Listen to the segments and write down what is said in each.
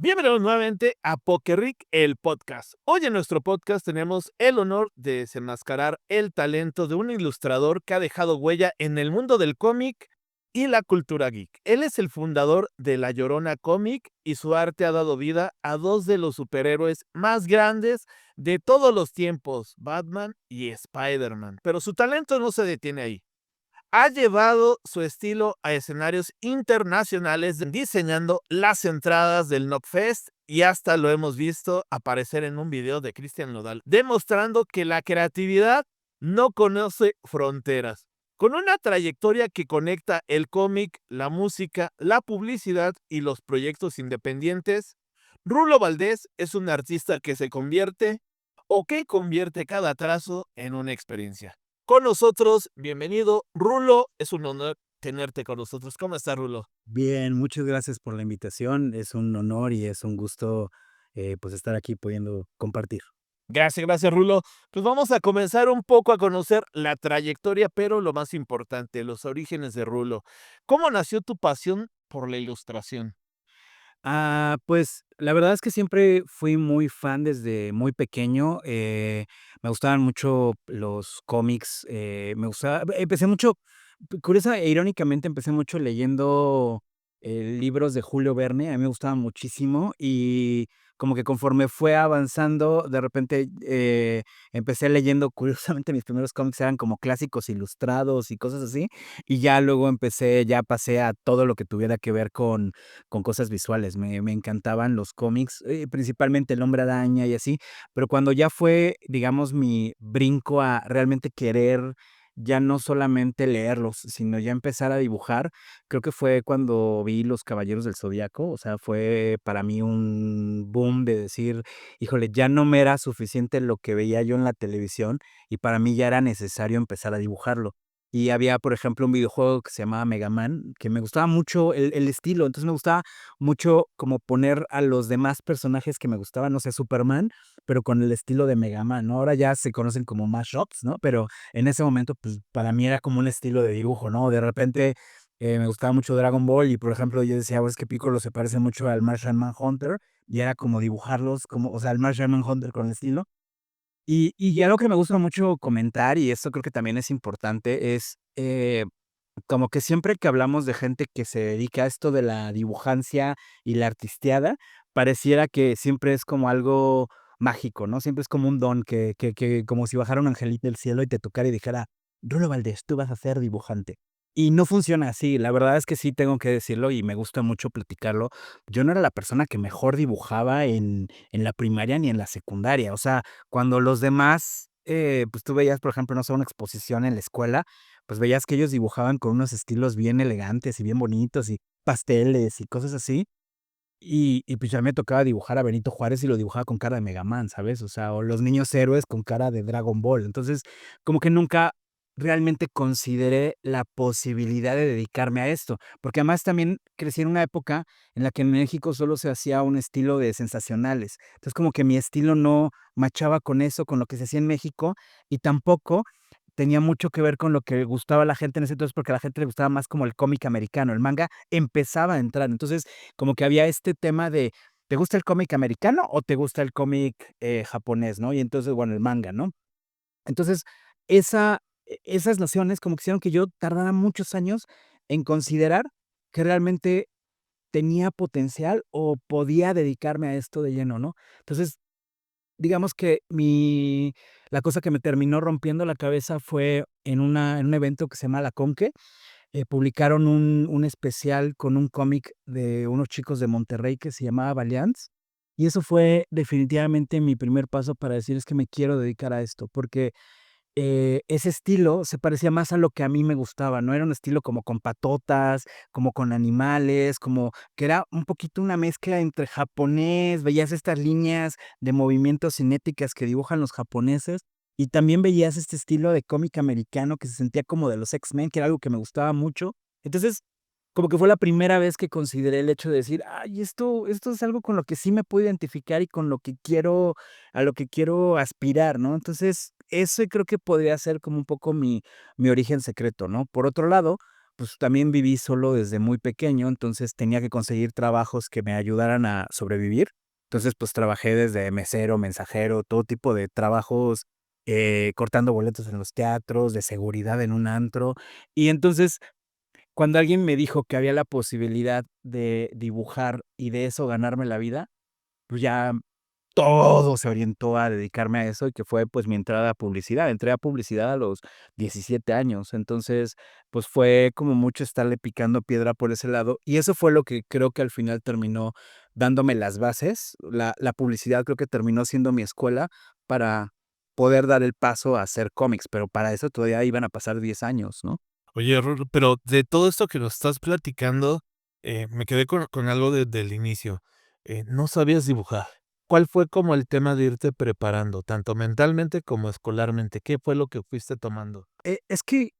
Bienvenidos nuevamente a Pokerric, el podcast. Hoy en nuestro podcast tenemos el honor de desenmascarar el talento de un ilustrador que ha dejado huella en el mundo del cómic y la cultura geek. Él es el fundador de La Llorona Comic y su arte ha dado vida a dos de los superhéroes más grandes de todos los tiempos, Batman y Spider-Man. Pero su talento no se detiene ahí. Ha llevado su estilo a escenarios internacionales diseñando las entradas del Knockfest y hasta lo hemos visto aparecer en un video de Cristian Nodal, demostrando que la creatividad no conoce fronteras. Con una trayectoria que conecta el cómic, la música, la publicidad y los proyectos independientes, Rulo Valdés es un artista que se convierte o que convierte cada trazo en una experiencia. Con nosotros, bienvenido, Rulo. Es un honor tenerte con nosotros. ¿Cómo estás, Rulo? Bien, muchas gracias por la invitación. Es un honor y es un gusto, pues, estar aquí pudiendo compartir. Gracias, Rulo. Pues vamos a comenzar un poco a conocer la trayectoria, pero lo más importante, los orígenes de Rulo. ¿Cómo nació tu pasión por la ilustración? Pues, la verdad es que siempre fui muy fan desde muy pequeño, me gustaban mucho los cómics, me gustaba empecé mucho, curiosa e irónicamente, empecé mucho leyendo, libros de Julio Verne, a mí me gustaban muchísimo, y como que conforme fue avanzando, de repente, empecé leyendo, curiosamente, mis primeros cómics eran como clásicos ilustrados y cosas así, y ya luego ya pasé a todo lo que tuviera que ver con cosas visuales. Me encantaban los cómics, principalmente El Hombre Araña y así, pero cuando ya fue, digamos, mi brinco a realmente querer ya no solamente leerlos, sino ya empezar a dibujar, creo que fue cuando vi Los Caballeros del Zodiaco, o sea, fue para mí un boom de decir: "Híjole, ya no me era suficiente lo que veía yo en la televisión, y para mí ya era necesario empezar a dibujarlo". Y había, por ejemplo, un videojuego que se llamaba Mega Man, que me gustaba mucho el estilo. Entonces, me gustaba mucho como poner a los demás personajes que me gustaban, no sé, Superman, pero con el estilo de Mega Man, ¿no? Ahora ya se conocen como mashups, ¿no? Pero en ese momento, pues, para mí era como un estilo de dibujo, ¿no? De repente, me gustaba mucho Dragon Ball y, por ejemplo, yo decía: "Oh, es que Piccolo se parece mucho al Martian Manhunter", y era como dibujarlos como, o sea, el Martian Manhunter con el estilo. Y algo que me gusta mucho comentar, y esto creo que también es importante, es, como que siempre que hablamos de gente que se dedica a esto de la dibujancia y la artisteada, pareciera que siempre es como algo mágico, ¿no? Siempre es como un don que como si bajara un angelito del cielo y te tocara y dijera: "Rulo Valdés, tú vas a ser dibujante". Y no funciona así, la verdad es que sí tengo que decirlo y me gusta mucho platicarlo. Yo no era la persona que mejor dibujaba en la primaria ni en la secundaria, o sea, cuando los demás, pues, tú veías, por ejemplo, no sé, una exposición en la escuela, pues, veías que ellos dibujaban con unos estilos bien elegantes y bien bonitos, y pasteles y cosas así, y pues, ya me tocaba dibujar a Benito Juárez y lo dibujaba con cara de Mega Man, ¿sabes? O sea, o los niños héroes con cara de Dragon Ball. Entonces, como que nunca realmente consideré la posibilidad de dedicarme a esto, porque además también crecí en una época en la que en México solo se hacía un estilo de sensacionales. Entonces, como que mi estilo no machaba con eso, con lo que se hacía en México, y tampoco tenía mucho que ver con lo que gustaba a la gente en ese entonces, porque a la gente le gustaba más como el cómic americano. El manga empezaba a entrar. Entonces, como que había este tema de, ¿te gusta el cómic americano o te gusta el cómic, japonés, no? Y entonces, bueno, el manga, ¿no? Entonces, esas nociones como que hicieron que yo tardara muchos años en considerar que realmente tenía potencial o podía dedicarme a esto de lleno, ¿no? Entonces, digamos que mi la cosa que me terminó rompiendo la cabeza fue en un evento que se llama La Conque, publicaron un especial con un cómic de unos chicos de Monterrey que se llamaba Valiants, y eso fue definitivamente mi primer paso para decir: "Es que me quiero dedicar a esto", porque ese estilo se parecía más a lo que a mí me gustaba, ¿no? Era un estilo como con patotas, como con animales, como que era un poquito una mezcla entre japonés, veías estas líneas de movimientos cinéticas que dibujan los japoneses, y también veías este estilo de cómic americano que se sentía como de los X-Men, que era algo que me gustaba mucho. Entonces, como que fue la primera vez que consideré el hecho de decir: "Ay, esto es algo con lo que sí me puedo identificar y con lo que quiero a lo que quiero aspirar", ¿no? Entonces, eso creo que podría ser como un poco mi origen secreto, ¿no? Por otro lado, pues, también viví solo desde muy pequeño, entonces tenía que conseguir trabajos que me ayudaran a sobrevivir. Entonces, pues, trabajé desde mesero, mensajero, todo tipo de trabajos, cortando boletos en los teatros, de seguridad en un antro. Y entonces, cuando alguien me dijo que había la posibilidad de dibujar y de eso ganarme la vida, pues ya todo se orientó a dedicarme a eso, y que fue, pues, mi entrada a publicidad. Entré a publicidad a los 17 años. Entonces, pues, fue como mucho estarle picando piedra por ese lado, y eso fue lo que creo que al final terminó dándome las bases. La publicidad creo que terminó siendo mi escuela para poder dar el paso a hacer cómics, pero para eso todavía iban a pasar 10 años, ¿no? Oye, Rorro, pero de todo esto que nos estás platicando, me quedé con algo del inicio. No sabías dibujar. ¿Cuál fue como el tema de irte preparando, tanto mentalmente como escolarmente? ¿Qué fue lo que fuiste tomando? Es que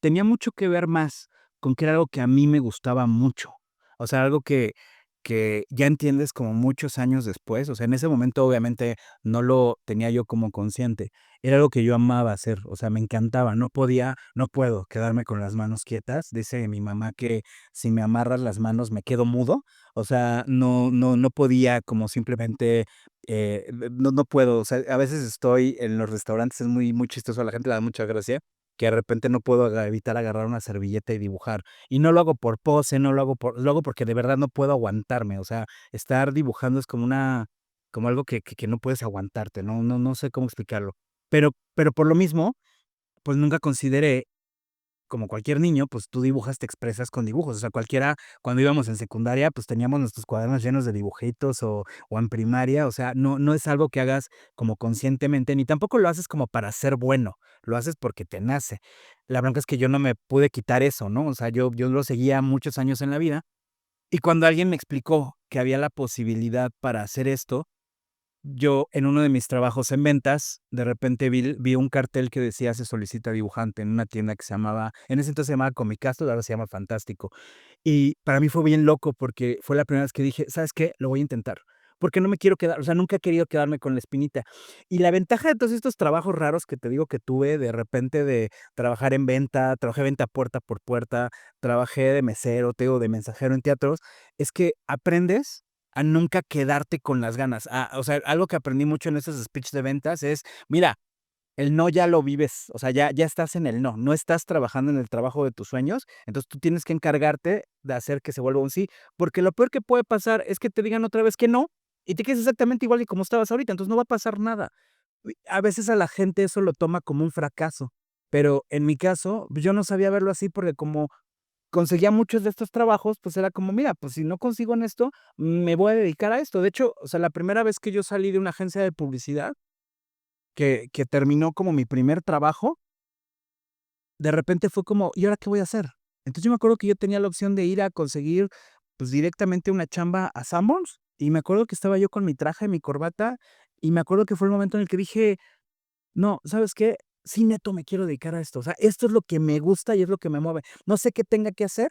tenía mucho que ver más con que era algo que a mí me gustaba mucho. O sea, algo que ya entiendes como muchos años después. O sea, en ese momento, obviamente, no lo tenía yo como consciente. Era algo que yo amaba hacer, o sea, me encantaba. No puedo quedarme con las manos quietas. Dice mi mamá que si me amarras las manos me quedo mudo. O sea, no podía como simplemente, no puedo. O sea, a veces estoy en los restaurantes, es muy chistoso, a la gente le da mucha gracia, que de repente no puedo evitar agarrar una servilleta y dibujar. Y no lo hago por pose, no lo hago porque de verdad no puedo aguantarme. O sea, estar dibujando es como algo que no puedes aguantarte, no sé cómo explicarlo. Pero por lo mismo, pues nunca consideré, como cualquier niño, pues tú dibujas, te expresas con dibujos. O sea, cualquiera, cuando íbamos en secundaria, pues teníamos nuestros cuadernos llenos de dibujitos, o en primaria. O sea, no es algo que hagas como conscientemente, ni tampoco lo haces como para ser bueno, lo haces porque te nace. La bronca es que yo no me pude quitar eso, ¿no? O sea, yo lo seguía muchos años en la vida, y cuando alguien me explicó que había la posibilidad para hacer esto, yo, en uno de mis trabajos en ventas, de repente vi un cartel que decía: "Se solicita dibujante", en una tienda que se llamaba, en ese entonces se llamaba Comicastro, ahora se llama Fantástico. Y para mí fue bien loco, porque fue la primera vez que dije: "¿Sabes qué? Lo voy a intentar", porque no me quiero quedar, o sea, nunca he querido quedarme con la espinita. Y la ventaja de todos estos trabajos raros que te digo que tuve, de repente, de trabajar en venta, trabajé venta puerta por puerta, trabajé de mesero, te digo, de mensajero en teatros, es que aprendes a nunca quedarte con las ganas. O sea, algo que aprendí mucho en esos speech de ventas es: mira, el no ya lo vives, o sea, ya estás en el no, no estás trabajando en el trabajo de tus sueños. Entonces, tú tienes que encargarte de hacer que se vuelva un sí, porque lo peor que puede pasar es que te digan otra vez que no, y te quedes exactamente igual que como estabas ahorita. Entonces, no va a pasar nada. A veces a la gente eso lo toma como un fracaso, pero en mi caso, pues, yo no sabía verlo así, porque como conseguía muchos de estos trabajos, pues, era como: mira, pues, si no consigo en esto, me voy a dedicar a esto. De hecho, o sea, la primera vez que yo salí de una agencia de publicidad, que terminó como mi primer trabajo, de repente fue como: ¿y ahora qué voy a hacer? Entonces, yo me acuerdo que yo tenía la opción de ir a conseguir, pues, directamente una chamba a Sanborns, y me acuerdo que estaba yo con mi traje, mi corbata, y me acuerdo que fue el momento en el que dije: "No, ¿sabes qué? Sí, neto, me quiero dedicar a esto. O sea, esto es lo que me gusta y es lo que me mueve. No sé qué tenga que hacer".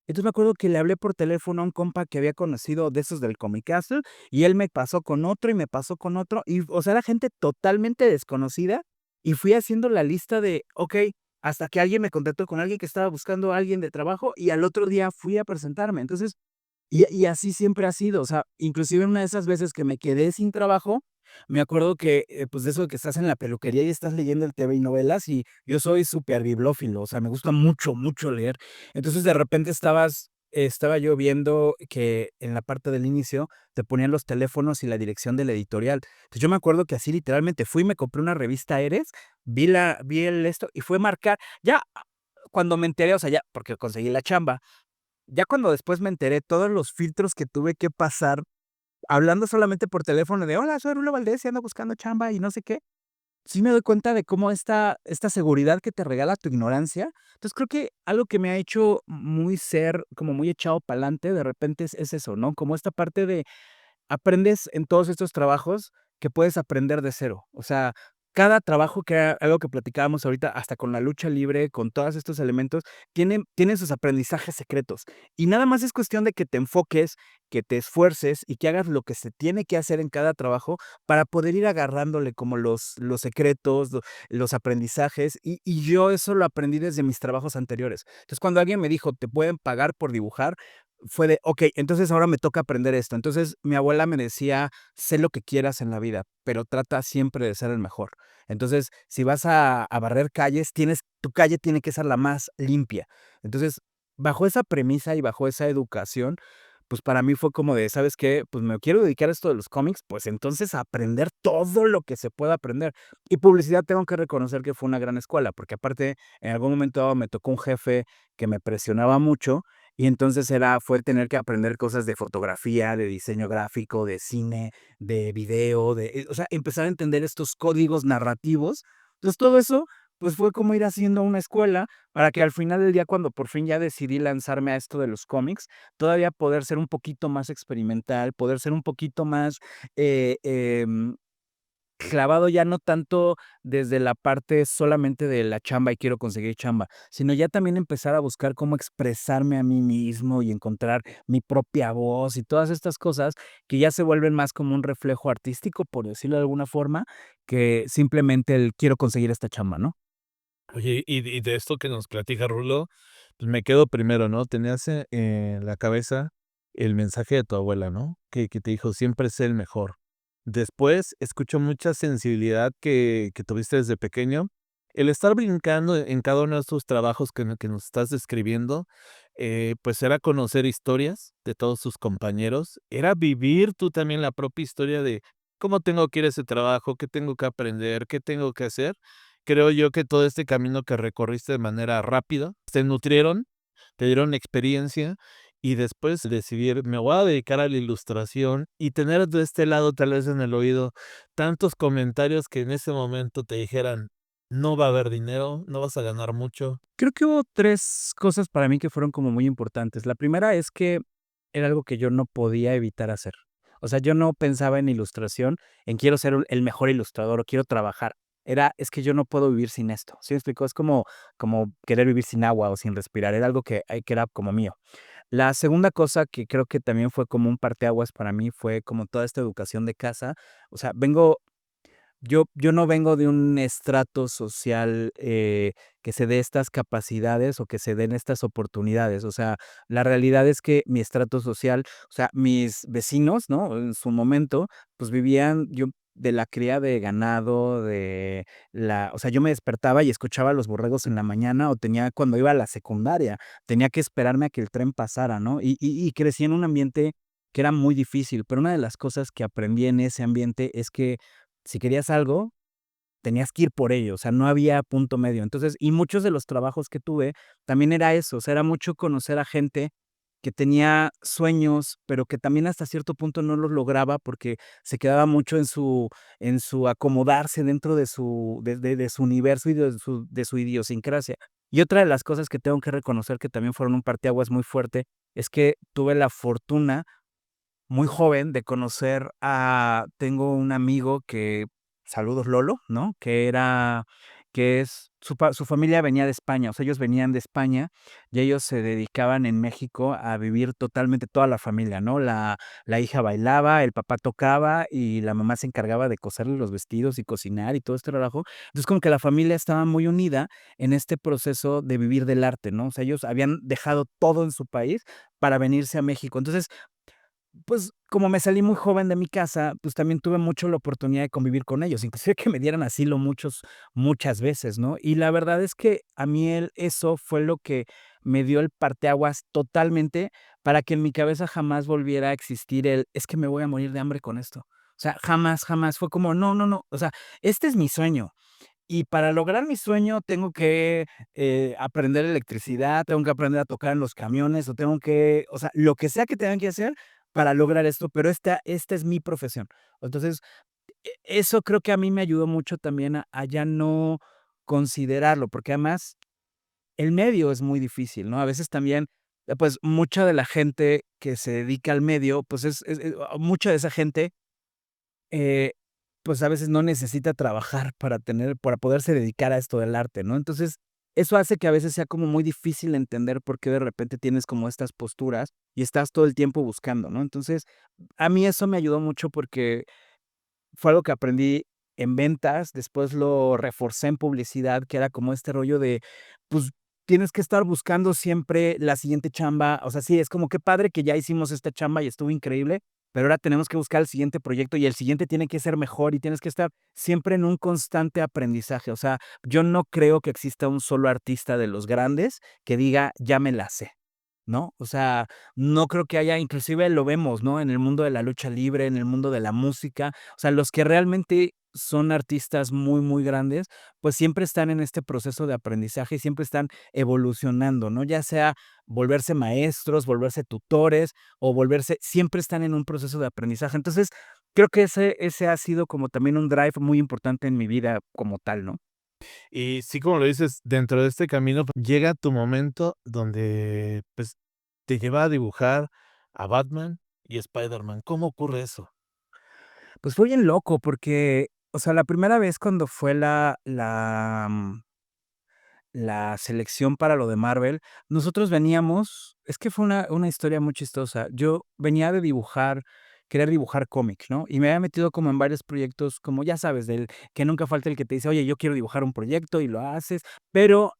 Entonces, me acuerdo que le hablé por teléfono a un compa que había conocido de esos del Comic Castle, y él me pasó con otro, y me pasó con otro, y, o sea, era gente totalmente desconocida, y fui haciendo la lista de, okey, hasta que alguien me contactó con alguien que estaba buscando a alguien de trabajo, y al otro día fui a presentarme. Entonces, y así siempre ha sido. O sea, inclusive en una de esas veces que me quedé sin trabajo, me acuerdo que, pues, de eso de que estás en la peluquería y estás leyendo el TV y novelas, y yo soy súper bibliófilo. O sea, me gusta mucho, mucho leer. Entonces, de repente estaba yo viendo que en la parte del inicio te ponían los teléfonos y la dirección de la editorial. Entonces, yo me acuerdo que así literalmente fui, me compré una revista Eres, vi el esto y fue marcar. Ya cuando me enteré, o sea, ya porque conseguí la chamba, ya cuando después me enteré todos los filtros que tuve que pasar, hablando solamente por teléfono de: "Hola, soy Rulo Valdés y ando buscando chamba", y no sé qué, sí me doy cuenta de cómo esta seguridad que te regala tu ignorancia. Entonces, creo que algo que me ha hecho muy ser como muy echado pa'lante, de repente es eso, ¿no? Como esta parte de aprendes en todos estos trabajos que puedes aprender de cero. O sea, cada trabajo, que era algo que platicábamos ahorita, hasta con la lucha libre, con todos estos elementos, tienen sus aprendizajes secretos. Y nada más es cuestión de que te enfoques, que te esfuerces y que hagas lo que se tiene que hacer en cada trabajo para poder ir agarrándole como los secretos, los aprendizajes. Y yo eso lo aprendí desde mis trabajos anteriores. Entonces, cuando alguien me dijo: "Te pueden pagar por dibujar", fue de: "Okey, entonces ahora me toca aprender esto". Entonces, mi abuela me decía: "Sé lo que quieras en la vida, pero trata siempre de ser el mejor". Entonces, si vas a barrer calles, tu calle tiene que ser la más limpia. Entonces, bajo esa premisa y bajo esa educación, pues, para mí fue como de, ¿sabes qué? Pues, me quiero dedicar a esto de los cómics, pues, entonces aprender todo lo que se pueda aprender. Y publicidad tengo que reconocer que fue una gran escuela, porque aparte, en algún momento dado me tocó un jefe que me presionaba mucho, y entonces fue tener que aprender cosas de fotografía, de diseño gráfico, de cine, de video, o sea, empezar a entender estos códigos narrativos. Entonces, todo eso, pues, fue como ir haciendo una escuela para que al final del día, cuando por fin ya decidí lanzarme a esto de los cómics, todavía poder ser un poquito más experimental, poder ser un poquito más, eh, em, clavado ya no tanto desde la parte solamente de la chamba y quiero conseguir chamba, sino ya también empezar a buscar cómo expresarme a mí mismo y encontrar mi propia voz y todas estas cosas que ya se vuelven más como un reflejo artístico, por decirlo de alguna forma, que simplemente el quiero conseguir esta chamba, ¿no? Oye, y de esto que nos platica Rulo, pues me quedo primero, ¿no? Tenías en la cabeza el mensaje de tu abuela, ¿no? Que te dijo: "Siempre sé el mejor". Después, escucho mucha sensibilidad que tuviste desde pequeño. El estar brincando en cada uno de estos trabajos que nos estás describiendo, pues, era conocer historias de todos tus compañeros, era vivir tú también la propia historia de cómo tengo que ir a ese trabajo, qué tengo que aprender, qué tengo que hacer. Creo yo que todo este camino que recorriste de manera rápida, te nutrieron, te dieron experiencia y después decidir, me voy a dedicar a la ilustración y tener de este lado, tal vez en el oído, tantos comentarios que en ese momento te dijeran, no va a haber dinero, no vas a ganar mucho. Creo que hubo 3 cosas para mí que fueron como muy importantes. La primera es que era algo que yo no podía evitar hacer. O sea, yo no pensaba en ilustración, en quiero ser el mejor ilustrador o quiero trabajar. Es que yo no puedo vivir sin esto, ¿sí me explico? Es como querer vivir sin agua o sin respirar, era algo que era como mío. La segunda cosa que creo que también fue como un parteaguas para mí fue como toda esta educación de casa. O sea, yo no vengo de un estrato social, que se dé estas capacidades o que se den estas oportunidades. O sea, la realidad es que mi estrato social, o sea, mis vecinos, ¿no? En su momento, pues vivían yo de la cría de ganado, o sea, yo me despertaba y escuchaba a los borregos en la mañana o cuando iba a la secundaria, tenía que esperarme a que el tren pasara, ¿no? Y crecí en un ambiente que era muy difícil, pero una de las cosas que aprendí en ese ambiente es que si querías algo, tenías que ir por ello, o sea, no había punto medio. Entonces, y muchos de los trabajos que tuve también era eso, o sea, era mucho conocer a gente que tenía sueños, pero que también hasta cierto punto no los lograba porque se quedaba mucho en su acomodarse dentro de su universo y de su idiosincrasia. Y otra de las cosas que tengo que reconocer que también fueron un parteaguas muy fuerte, es que tuve la fortuna muy joven de conocer tengo un amigo que, saludos Lolo, ¿no? Que es su familia venía de España, o sea, ellos venían de España y ellos se dedicaban en México a vivir totalmente toda la familia, ¿no? La hija bailaba, el papá tocaba y la mamá se encargaba de coserle los vestidos y cocinar y todo este trabajo. Entonces, como que la familia estaba muy unida en este proceso de vivir del arte, ¿no? O sea, ellos habían dejado todo en su país para venirse a México. Entonces, pues, como me salí muy joven de mi casa, pues, también tuve mucho la oportunidad de convivir con ellos, inclusive que me dieran asilo muchas veces, ¿no? Y la verdad es que a mí eso fue lo que me dio el parteaguas totalmente para que en mi cabeza jamás volviera a existir es que me voy a morir de hambre con esto. O sea, jamás, jamás. Fue como, no, no, no. O sea, este es mi sueño. Y para lograr mi sueño tengo que, aprender electricidad, tengo que aprender a tocar en los camiones, o sea, lo que sea que tenga que hacer para lograr esto, pero esta es mi profesión. Entonces, eso creo que a mí me ayudó mucho también a ya no considerarlo, porque además el medio es muy difícil, ¿no? A veces también, pues, mucha de la gente que se dedica al medio, pues, mucha de esa gente, eh, pues, a veces no necesita trabajar para poderse dedicar a esto del arte, ¿no? Entonces, eso hace que a veces sea como muy difícil entender por qué de repente tienes como estas posturas y estás todo el tiempo buscando, ¿no? Entonces, a mí eso me ayudó mucho porque fue algo que aprendí en ventas, después lo reforcé en publicidad, que era como este rollo de, pues, tienes que estar buscando siempre la siguiente chamba. O sea, sí, es como qué padre que ya hicimos esta chamba y estuvo increíble, pero ahora tenemos que buscar el siguiente proyecto y el siguiente tiene que ser mejor y tienes que estar siempre en un constante aprendizaje. O sea, yo no creo que exista un solo artista de los grandes que diga: "Ya me la sé", ¿no? O sea, no creo que haya, inclusive lo vemos, ¿no? En el mundo de la lucha libre, en el mundo de la música. O sea, los que realmente son artistas muy, muy grandes, pues siempre están en este proceso de aprendizaje y siempre están evolucionando, ¿no? Ya sea volverse maestros, volverse tutores o volverse, siempre están en un proceso de aprendizaje. Entonces, creo que ese ha sido como también un drive muy importante en mi vida como tal, ¿no? Y sí, como lo dices, dentro de este camino llega tu momento donde, pues, te lleva a dibujar a Batman y Spider-Man. ¿Cómo ocurre eso? Pues fue bien loco porque, o sea, la primera vez cuando fue la selección para lo de Marvel, nosotros veníamos, es que fue una historia muy chistosa. Yo venía de dibujar, querer dibujar cómics, ¿no? Y me había metido como en varios proyectos, como ya sabes, del que nunca falta el que te dice: "Oye, yo quiero dibujar un proyecto", y lo haces. Pero,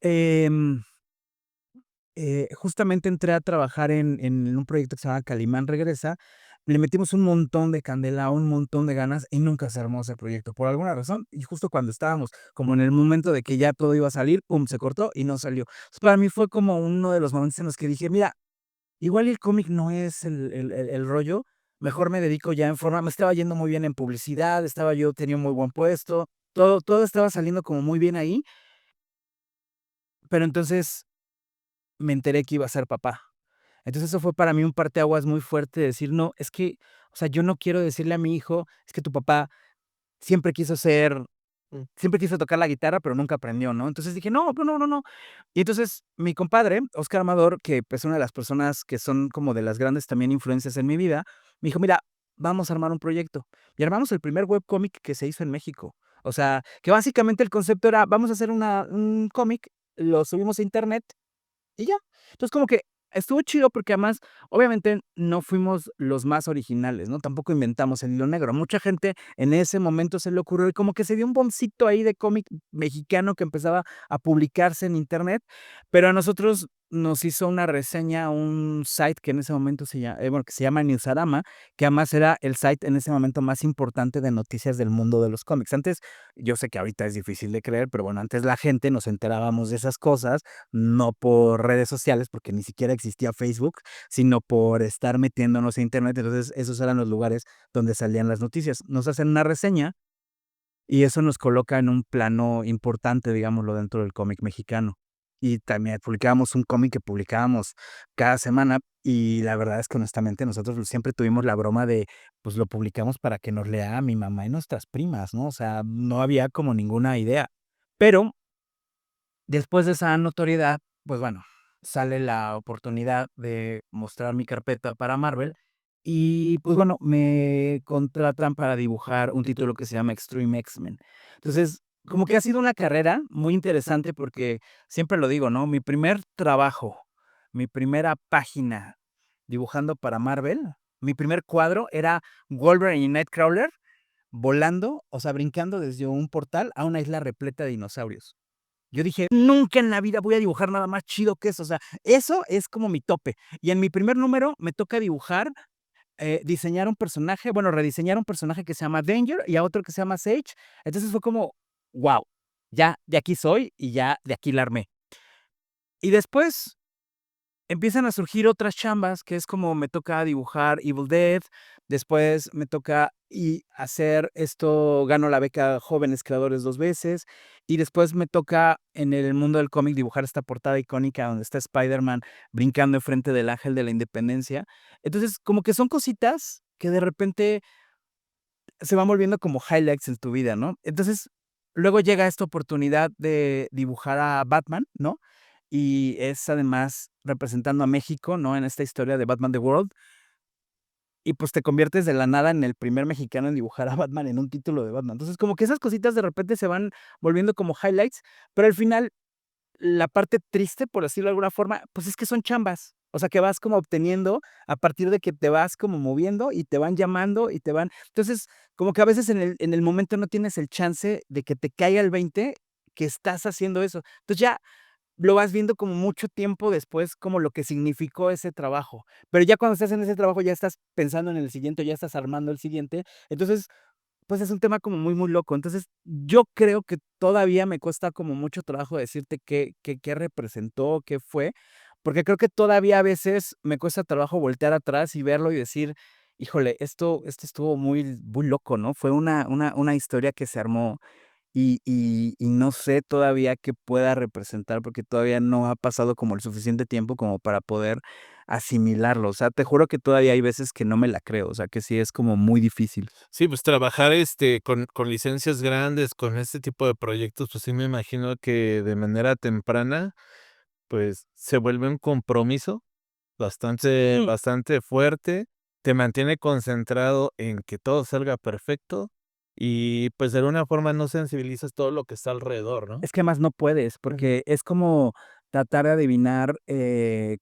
justamente entré a trabajar en un proyecto que se llama Calimán Regresa. Le metimos un montón de candela, un montón de ganas y nunca se armó ese proyecto por alguna razón. Y justo cuando estábamos como en el momento de que ya todo iba a salir, pum, se cortó y no salió. Para mí fue como uno de los momentos en los que dije: "Mira, igual y el cómic no es el rollo, mejor me dedico ya en forma". Me estaba yendo muy bien en publicidad, estaba yo tenía un muy buen puesto, todo estaba saliendo como muy bien ahí, pero entonces me enteré que iba a ser papá. Entonces, eso fue para mí un parteaguas muy fuerte de decir: "No, es que, o sea, yo no quiero decirle a mi hijo, es que tu papá siempre quiso ser Mm. siempre quiso tocar la guitarra, pero nunca aprendió", ¿no? Entonces dije: "No, no, no, no, no". Y entonces, mi compadre, Óscar Amador, que, pues, es una de las personas que son como de las grandes también influencias en mi vida, me dijo: "Mira, vamos a armar un proyecto". Y armamos el primer webcómic que se hizo en México. O sea, que básicamente el concepto era: vamos a hacer un cómic, lo subimos a Internet y ya. Entonces, como que estuvo chido porque además, obviamente, no fuimos los más originales, ¿no? Tampoco inventamos el hilo negro. Mucha gente en ese momento se le ocurrió y como que se dio un bombcito ahí de cómic mexicano que empezaba a publicarse en Internet, pero a nosotros nos hizo una reseña un site que en ese momento bueno, que se llama Newsarama, que además era el site en ese momento más importante de noticias del mundo de los cómics. Antes, yo sé que ahorita es difícil de creer, pero bueno, antes la gente nos enterábamos de esas cosas no por redes sociales, porque ni siquiera existía Facebook, sino por estar metiéndonos a Internet. Entonces, esos eran los lugares donde salían las noticias. Nos hacen una reseña y eso nos coloca en un plano importante, digámoslo, dentro del cómic mexicano. Y también publicábamos un cómic que publicábamos cada semana, y la verdad es que honestamente nosotros siempre tuvimos la broma de, pues, lo publicamos para que nos lea mi mamá y nuestras primas, ¿no? O sea, no había como ninguna idea. Pero después de esa notoriedad, pues bueno, sale la oportunidad de mostrar mi carpeta para Marvel y, pues bueno, me contratan para dibujar un título que se llama Extreme X-Men. Entonces, como que ha sido una carrera muy interesante porque siempre lo digo, ¿no? Mi primer trabajo, mi primera página dibujando para Marvel, mi primer cuadro era Wolverine y Nightcrawler volando, o sea, brincando desde un portal a una isla repleta de dinosaurios. Yo dije: "Nunca en la vida voy a dibujar nada más chido que eso", o sea, eso es como mi tope. Y en mi primer número me toca dibujar, diseñar un personaje, bueno, rediseñar un personaje que se llama Danger y a otro que se llama Sage. Entonces fue como, guau, ya de aquí soy y ya de aquí la armé. Y después empiezan a surgir otras chambas, que es como me toca dibujar Evil Dead, después me toca y hacer esto, gano la beca Jóvenes Creadores 2 veces, y después me toca en el mundo del cómic dibujar esta portada icónica donde está Spider-Man brincando enfrente del Ángel de la Independencia. Entonces, como que son cositas que de repente se van volviendo como highlights en tu vida, ¿no? Entonces, luego llega esta oportunidad de dibujar a Batman, ¿no? Y es además representando a México, ¿no? En esta historia de Batman The World. y pues te conviertes de la nada en el primer mexicano en dibujar a Batman en un título de Batman. Entonces, como que esas cositas de repente se van volviendo como highlights, pero al final la parte triste, por decirlo de alguna forma, pues es que son chambas. O sea, que vas como obteniendo a partir de que te vas como moviendo y te van llamando y te van entonces, como que a veces en el momento no tienes el chance de que te caiga el 20 que estás haciendo eso. Entonces, ya lo vas viendo como mucho tiempo después, como lo que significó ese trabajo. Pero ya cuando estás en ese trabajo, ya estás pensando en el siguiente, ya estás armando el siguiente. Entonces, pues es un tema como muy, muy loco. Entonces, yo creo que todavía me cuesta como mucho trabajo decirte qué representó, qué fue, porque creo que todavía a veces me cuesta trabajo voltear atrás y verlo y decir, híjole, esto estuvo muy, muy loco, ¿no? Fue una historia que se armó y no sé todavía qué pueda representar, porque todavía no ha pasado como el suficiente tiempo como para poder asimilarlo. O sea, te juro que todavía hay veces que no me la creo, o sea, que sí es como muy difícil. Sí, pues trabajar, con licencias grandes, con este tipo de proyectos, pues sí me imagino que de manera temprana, pues se vuelve un compromiso bastante fuerte, te mantiene concentrado en que todo salga perfecto y, pues, de alguna forma no sensibilizas todo lo que está alrededor, ¿no? Es que más no puedes, Ujú. porque es como tratar de adivinar,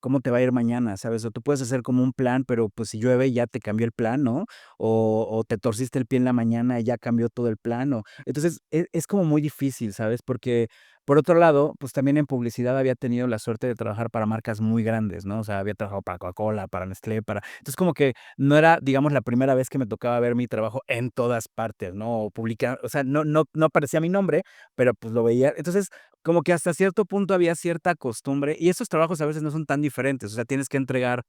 cómo te va a ir mañana, ¿sabes? O tú puedes hacer como un plan, pero, pues, si llueve ya te cambió el plan, ¿no? O te torciste el pie en la mañana y ya cambió todo el plan, o entonces, es como muy difícil, ¿sabes? Porque, por otro lado, pues, también en publicidad había tenido la suerte de trabajar para marcas muy grandes, ¿no? O sea, había trabajado para Coca-Cola, para Nestlé, para entonces, como que no era, digamos, la primera vez que me tocaba ver mi trabajo en todas partes, ¿no? O publicar, o sea, no aparecía mi nombre, pero, pues, lo veía. Entonces, como que hasta cierto punto había cierta costumbre, y esos trabajos a veces no son tan diferentes, o sea, tienes que entregar,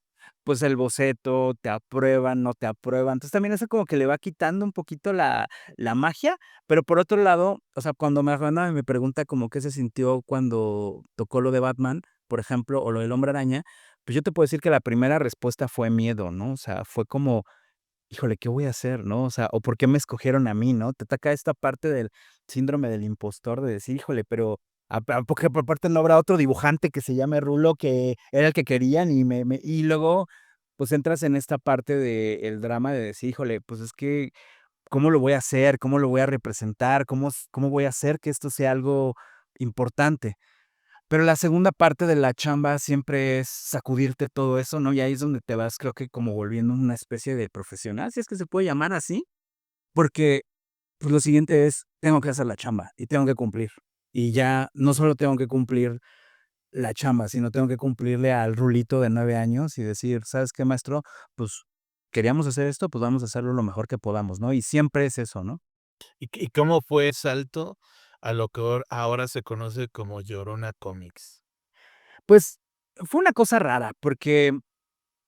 pues, el boceto, te aprueban, no te aprueban. Entonces, también eso como que le va quitando un poquito la magia, pero por otro lado, o sea, cuando me Armando me pregunta como qué se sintió cuando tocó lo de Batman, por ejemplo, o lo del Hombre Araña, pues, yo te puedo decir que la primera respuesta fue miedo, ¿no? O sea, fue como híjole, ¿qué voy a hacer?, ¿no? O sea, o ¿por qué me escogieron a mí?, ¿no? Te ataca esta parte del síndrome del impostor de decir, híjole, pero a poco por parte no habrá otro dibujante que se llame Rulo que era el que querían y luego, pues entras en esta parte del drama de decir, híjole, pues es que, ¿cómo lo voy a hacer? ¿Cómo lo voy a representar? ¿Cómo voy a hacer que esto sea algo importante? Pero la segunda parte de la chamba siempre es sacudirte todo eso, ¿no? Y ahí es donde te vas, creo que como volviendo una especie de profesional, si es que se puede llamar así, porque, pues, lo siguiente es, tengo que hacer la chamba y tengo que cumplir. Y ya no solo tengo que cumplir la chamba, sino tengo que cumplirle al Rulito de 9 años y decir: "¿Sabes qué, maestro? Pues, queríamos hacer esto, pues, vamos a hacerlo lo mejor que podamos", ¿no? Y siempre es eso, ¿no? ¿Y cómo fue el salto a lo que ahora se conoce como Llorona Comics? Pues, fue una cosa rara, porque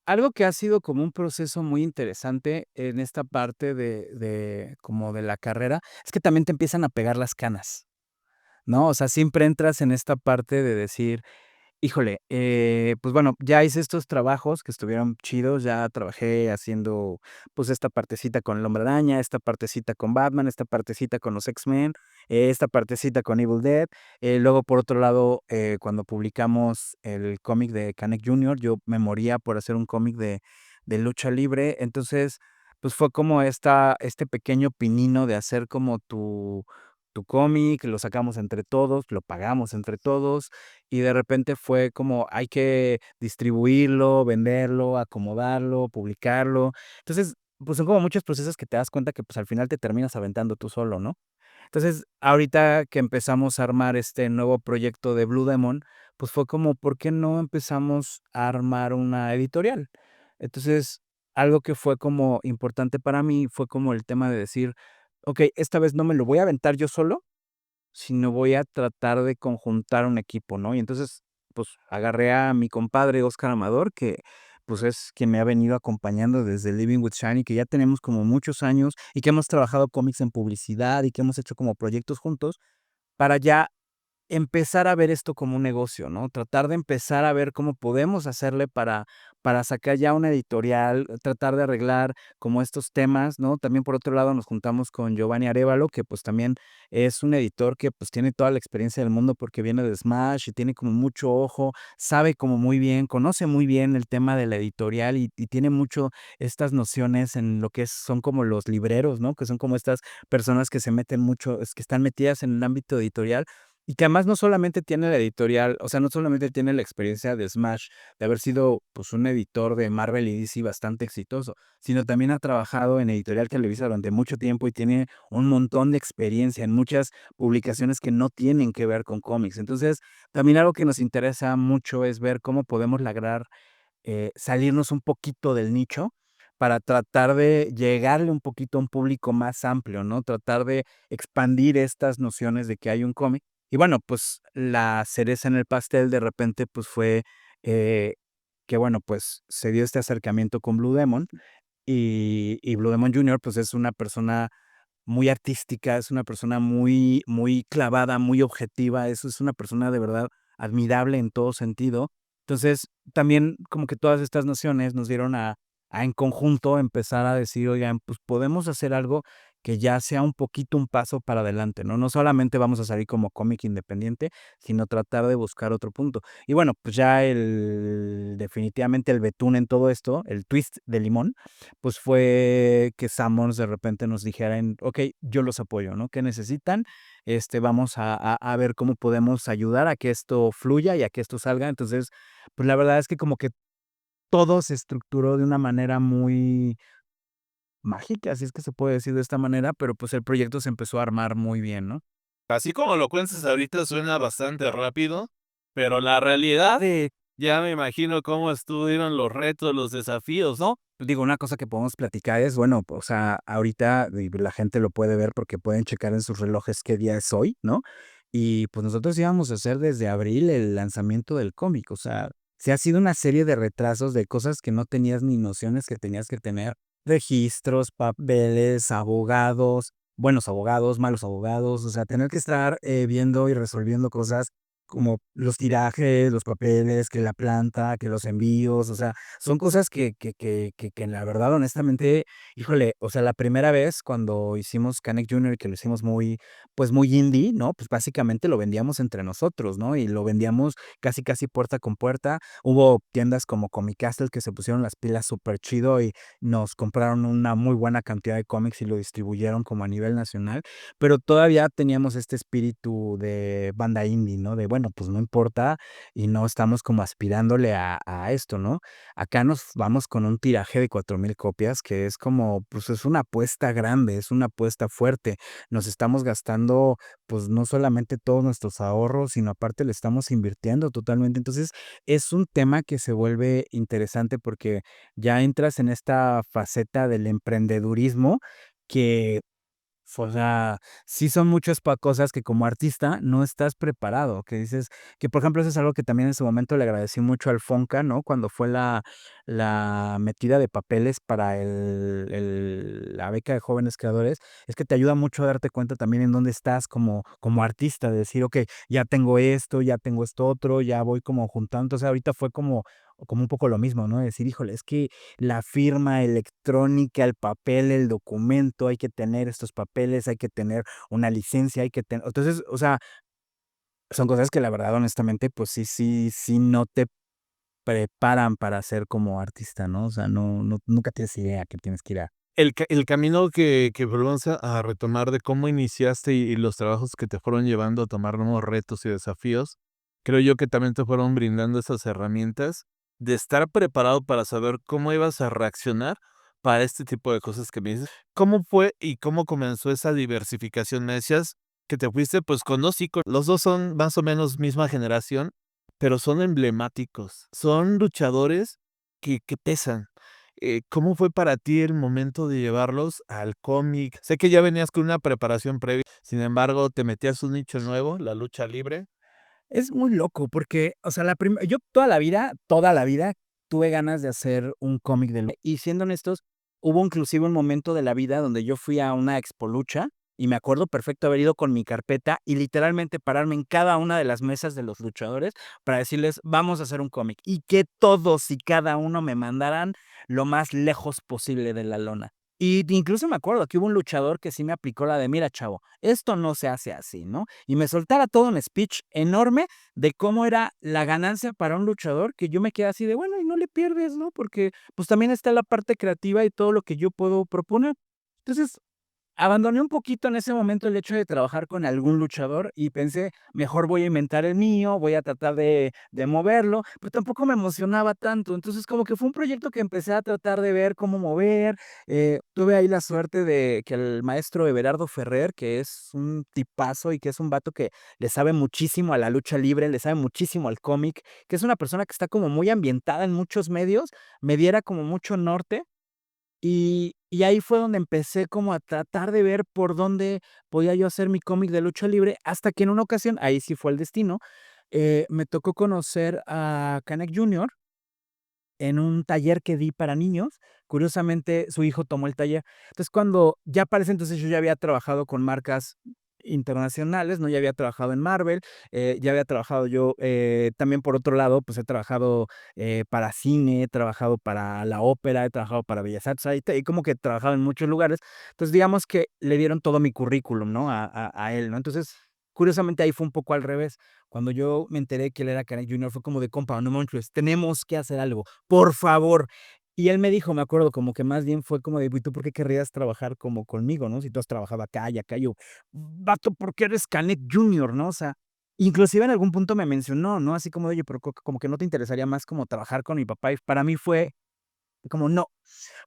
algo que ha sido como un proceso muy interesante en esta parte de como de la carrera, es que también te empiezan a pegar las canas, ¿no? O sea, siempre entras en esta parte de decir: híjole, pues bueno, ya hice estos trabajos que estuvieron chidos, ya trabajé haciendo, pues, esta partecita con el Hombre Araña, esta partecita con Batman, esta partecita con los X-Men, esta partecita con Evil Dead. Luego, por otro lado, cuando publicamos el cómic de Canek Junior, yo me moría por hacer un cómic de lucha libre. Entonces, pues, fue como este pequeño pinino de hacer como tu cómic, lo sacamos entre todos, lo pagamos entre todos, y de repente fue como hay que distribuirlo, venderlo, acomodarlo, publicarlo. Entonces, pues, son como muchos procesos que te das cuenta que, pues, al final te terminas aventando tú solo, ¿no? Entonces, ahorita que empezamos a armar este nuevo proyecto de Blue Demon, pues, fue como, ¿por qué no empezamos a armar una editorial? Entonces, algo que fue como importante para mí fue como el tema de decir: "Okey, esta vez no me lo voy a aventar yo solo, sino voy a tratar de conjuntar un equipo", ¿no? Y entonces, pues, agarré a mi compadre Óscar Amador, que, pues, es quien me ha venido acompañando desde Living with Shiny, que ya tenemos como muchos años y que hemos trabajado cómics en publicidad y que hemos hecho como proyectos juntos, para ya empezar a ver esto como un negocio, ¿no? Tratar de empezar a ver cómo podemos hacerle para sacar ya una editorial, tratar de arreglar como estos temas, ¿no? También, por otro lado, nos juntamos con Giovanni Arévalo, que, pues, también es un editor que, pues, tiene toda la experiencia del mundo porque viene de Smash y tiene como mucho ojo, sabe como muy bien, conoce muy bien el tema de la editorial y tiene mucho estas nociones en lo que son como los libreros, ¿no? Que son como estas personas que se meten mucho, que están metidas en el ámbito editorial y que además no solamente tiene la editorial, o sea, no solamente tiene la experiencia de Smash, de haber sido, pues, un editor de Marvel y DC bastante exitoso, sino también ha trabajado en Editorial Televisa durante mucho tiempo y tiene un montón de experiencia en muchas publicaciones que no tienen que ver con cómics. Entonces, también algo que nos interesa mucho es ver cómo podemos lograr salirnos un poquito del nicho para tratar de llegarle un poquito a un público más amplio, ¿no? Tratar de expandir estas nociones de que hay un cómic. Y bueno, pues la cereza en el pastel de repente pues fue eh, que bueno, pues se dio este acercamiento con Blue Demon y Blue Demon Jr. pues es una persona muy artística, es una persona muy, muy clavada, muy objetiva, eso es una persona de verdad admirable en todo sentido. Entonces, también como que todas estas nociones nos dieron a en conjunto empezar a decir, oigan, pues podemos hacer algo que ya sea un poquito un paso para adelante, ¿no? No solamente vamos a salir como cómic independiente, sino tratar de buscar otro punto. Y bueno, pues ya definitivamente el betún en todo esto, el twist de limón, pues fue que Sammons de repente nos dijeran, ok, yo los apoyo, ¿no? ¿Qué necesitan? Vamos a ver cómo podemos ayudar a que esto fluya y a que esto salga. Entonces, pues la verdad es que como que todo se estructuró de una manera muy mágica, si es que se puede decir de esta manera, pero pues el proyecto se empezó a armar muy bien, ¿no? Así como lo cuentas ahorita suena bastante rápido, pero la realidad, ya me imagino cómo estuvieron los retos, los desafíos, ¿no? Digo, una cosa que podemos platicar es, bueno, o sea, ahorita la gente lo puede ver porque pueden checar en sus relojes qué día es hoy, ¿no? Y pues nosotros íbamos a hacer desde abril el lanzamiento del cómic, o sea, se ha sido una serie de retrasos de cosas que no tenías ni nociones que tenías que tener, registros, papeles, abogados, buenos abogados, malos abogados, o sea, tener que estar viendo y resolviendo cosas como los tirajes, los papeles, que la planta, que los envíos, o sea, son cosas que la verdad, honestamente, híjole, o sea, la primera vez cuando hicimos Canek Junior, que lo hicimos muy, pues, muy indie, ¿no? Pues, básicamente lo vendíamos entre nosotros, ¿no? Y lo vendíamos casi, casi puerta con puerta. Hubo tiendas como Comic Castle que se pusieron las pilas súper chido y nos compraron una muy buena cantidad de cómics y lo distribuyeron como a nivel nacional, pero todavía teníamos este espíritu de banda indie, ¿no? De, bueno, pues, no importa y no estamos como aspirándole a esto, ¿no? Acá nos vamos con un tiraje de 4,000 copias, que es como, pues, es una apuesta grande, es una apuesta fuerte. Nos estamos gastando, pues, no solamente todos nuestros ahorros, sino aparte le estamos invirtiendo totalmente. Entonces, es un tema que se vuelve interesante porque ya entras en esta faceta del emprendedurismo que o sea, sí son muchas cosas que como artista no estás preparado, que dices que, por ejemplo, eso es algo que también en su momento le agradecí mucho al Fonca, ¿no? Cuando fue la metida de papeles para la beca de jóvenes creadores, es que te ayuda mucho a darte cuenta también en dónde estás como artista, de decir, okey, ya tengo esto, ya tengo esto otro, ya voy como juntando. Entonces, ahorita fue como un poco lo mismo, ¿no? Decir, híjole, es que la firma electrónica, el papel, el documento, hay que tener estos papeles, hay que tener una licencia, hay que tener entonces, o sea, son cosas que la verdad, honestamente, pues sí no te preparan para ser como artista, ¿no? O sea, nunca tienes idea que tienes que ir a El camino que volvemos a retomar de cómo iniciaste y los trabajos que te fueron llevando a tomar nuevos retos y desafíos, creo yo que también te fueron brindando esas herramientas de estar preparado para saber cómo ibas a reaccionar para este tipo de cosas que me dices. ¿Cómo fue y cómo comenzó esa diversificación? Me decías que te fuiste, pues, con 2 íconos. Los 2 son más o menos misma generación, pero son emblemáticos. Son luchadores que pesan. ¿Cómo fue para ti el momento de llevarlos al cómic? Sé que ya venías con una preparación previa, sin embargo, te metías un nicho nuevo, la lucha libre. es muy loco porque, o sea, yo toda la vida tuve ganas de hacer un cómic y siendo honestos, hubo inclusive un momento de la vida donde yo fui a una expo lucha y me acuerdo perfecto haber ido con mi carpeta y literalmente pararme en cada una de las mesas de los luchadores para decirles: "Vamos a hacer un cómic", y que todos y cada uno me mandaran lo más lejos posible de la lona. Y incluso me acuerdo que hubo un luchador que sí me aplicó la de: "Mira, chavo, esto no se hace así", ¿no? Y me soltara todo un speech enorme de cómo era la ganancia para un luchador, que yo me quedé así de: "Bueno, y no le pierdes, ¿no?". Porque, pues, también está la parte creativa y todo lo que yo puedo proponer. Entonces, abandoné un poquito en ese momento el hecho de trabajar con algún luchador y pensé, mejor voy a inventar el mío, voy a tratar de moverlo, pero tampoco me emocionaba tanto. Entonces, como que fue un proyecto que empecé a tratar de ver cómo mover. Tuve ahí la suerte de que el maestro Everardo Ferrer, que es un tipazo y que es un vato que le sabe muchísimo a la lucha libre, le sabe muchísimo al cómic, que es una persona que está como muy ambientada en muchos medios, me diera como mucho norte y ahí fue donde empecé como a tratar de ver por dónde podía yo hacer mi cómic de lucha libre, hasta que en una ocasión, ahí sí fue el destino, me tocó conocer a Canek Junior en un taller que di para niños. Curiosamente, su hijo tomó el taller. Entonces, cuando ya para ese entonces yo ya había trabajado con marcas internacionales, ¿no? Ya había trabajado en Marvel, ya había trabajado yo, también por otro lado, pues he trabajado para cine, he trabajado para la ópera, he trabajado para Bellas Artes, ahí como que he trabajado en muchos lugares. Entonces, digamos que le dieron todo mi currículum, ¿no? A él, ¿no? Entonces, curiosamente ahí fue un poco al revés. Cuando yo me enteré que él era Canek Junior, fue como de: "Compa, no manches, tenemos que hacer algo, por favor". Y él me dijo, me acuerdo, como que más bien fue como de: "¿Y tú por qué querrías trabajar como conmigo, no? Si tú has trabajado acá y acá". Y yo: "Vato, porque eres Canek Junior", ¿no? O sea, inclusive en algún punto me mencionó, ¿no? Así como de: "Oye, pero como que no te interesaría más como trabajar con mi papá". Y para mí fue como: "No,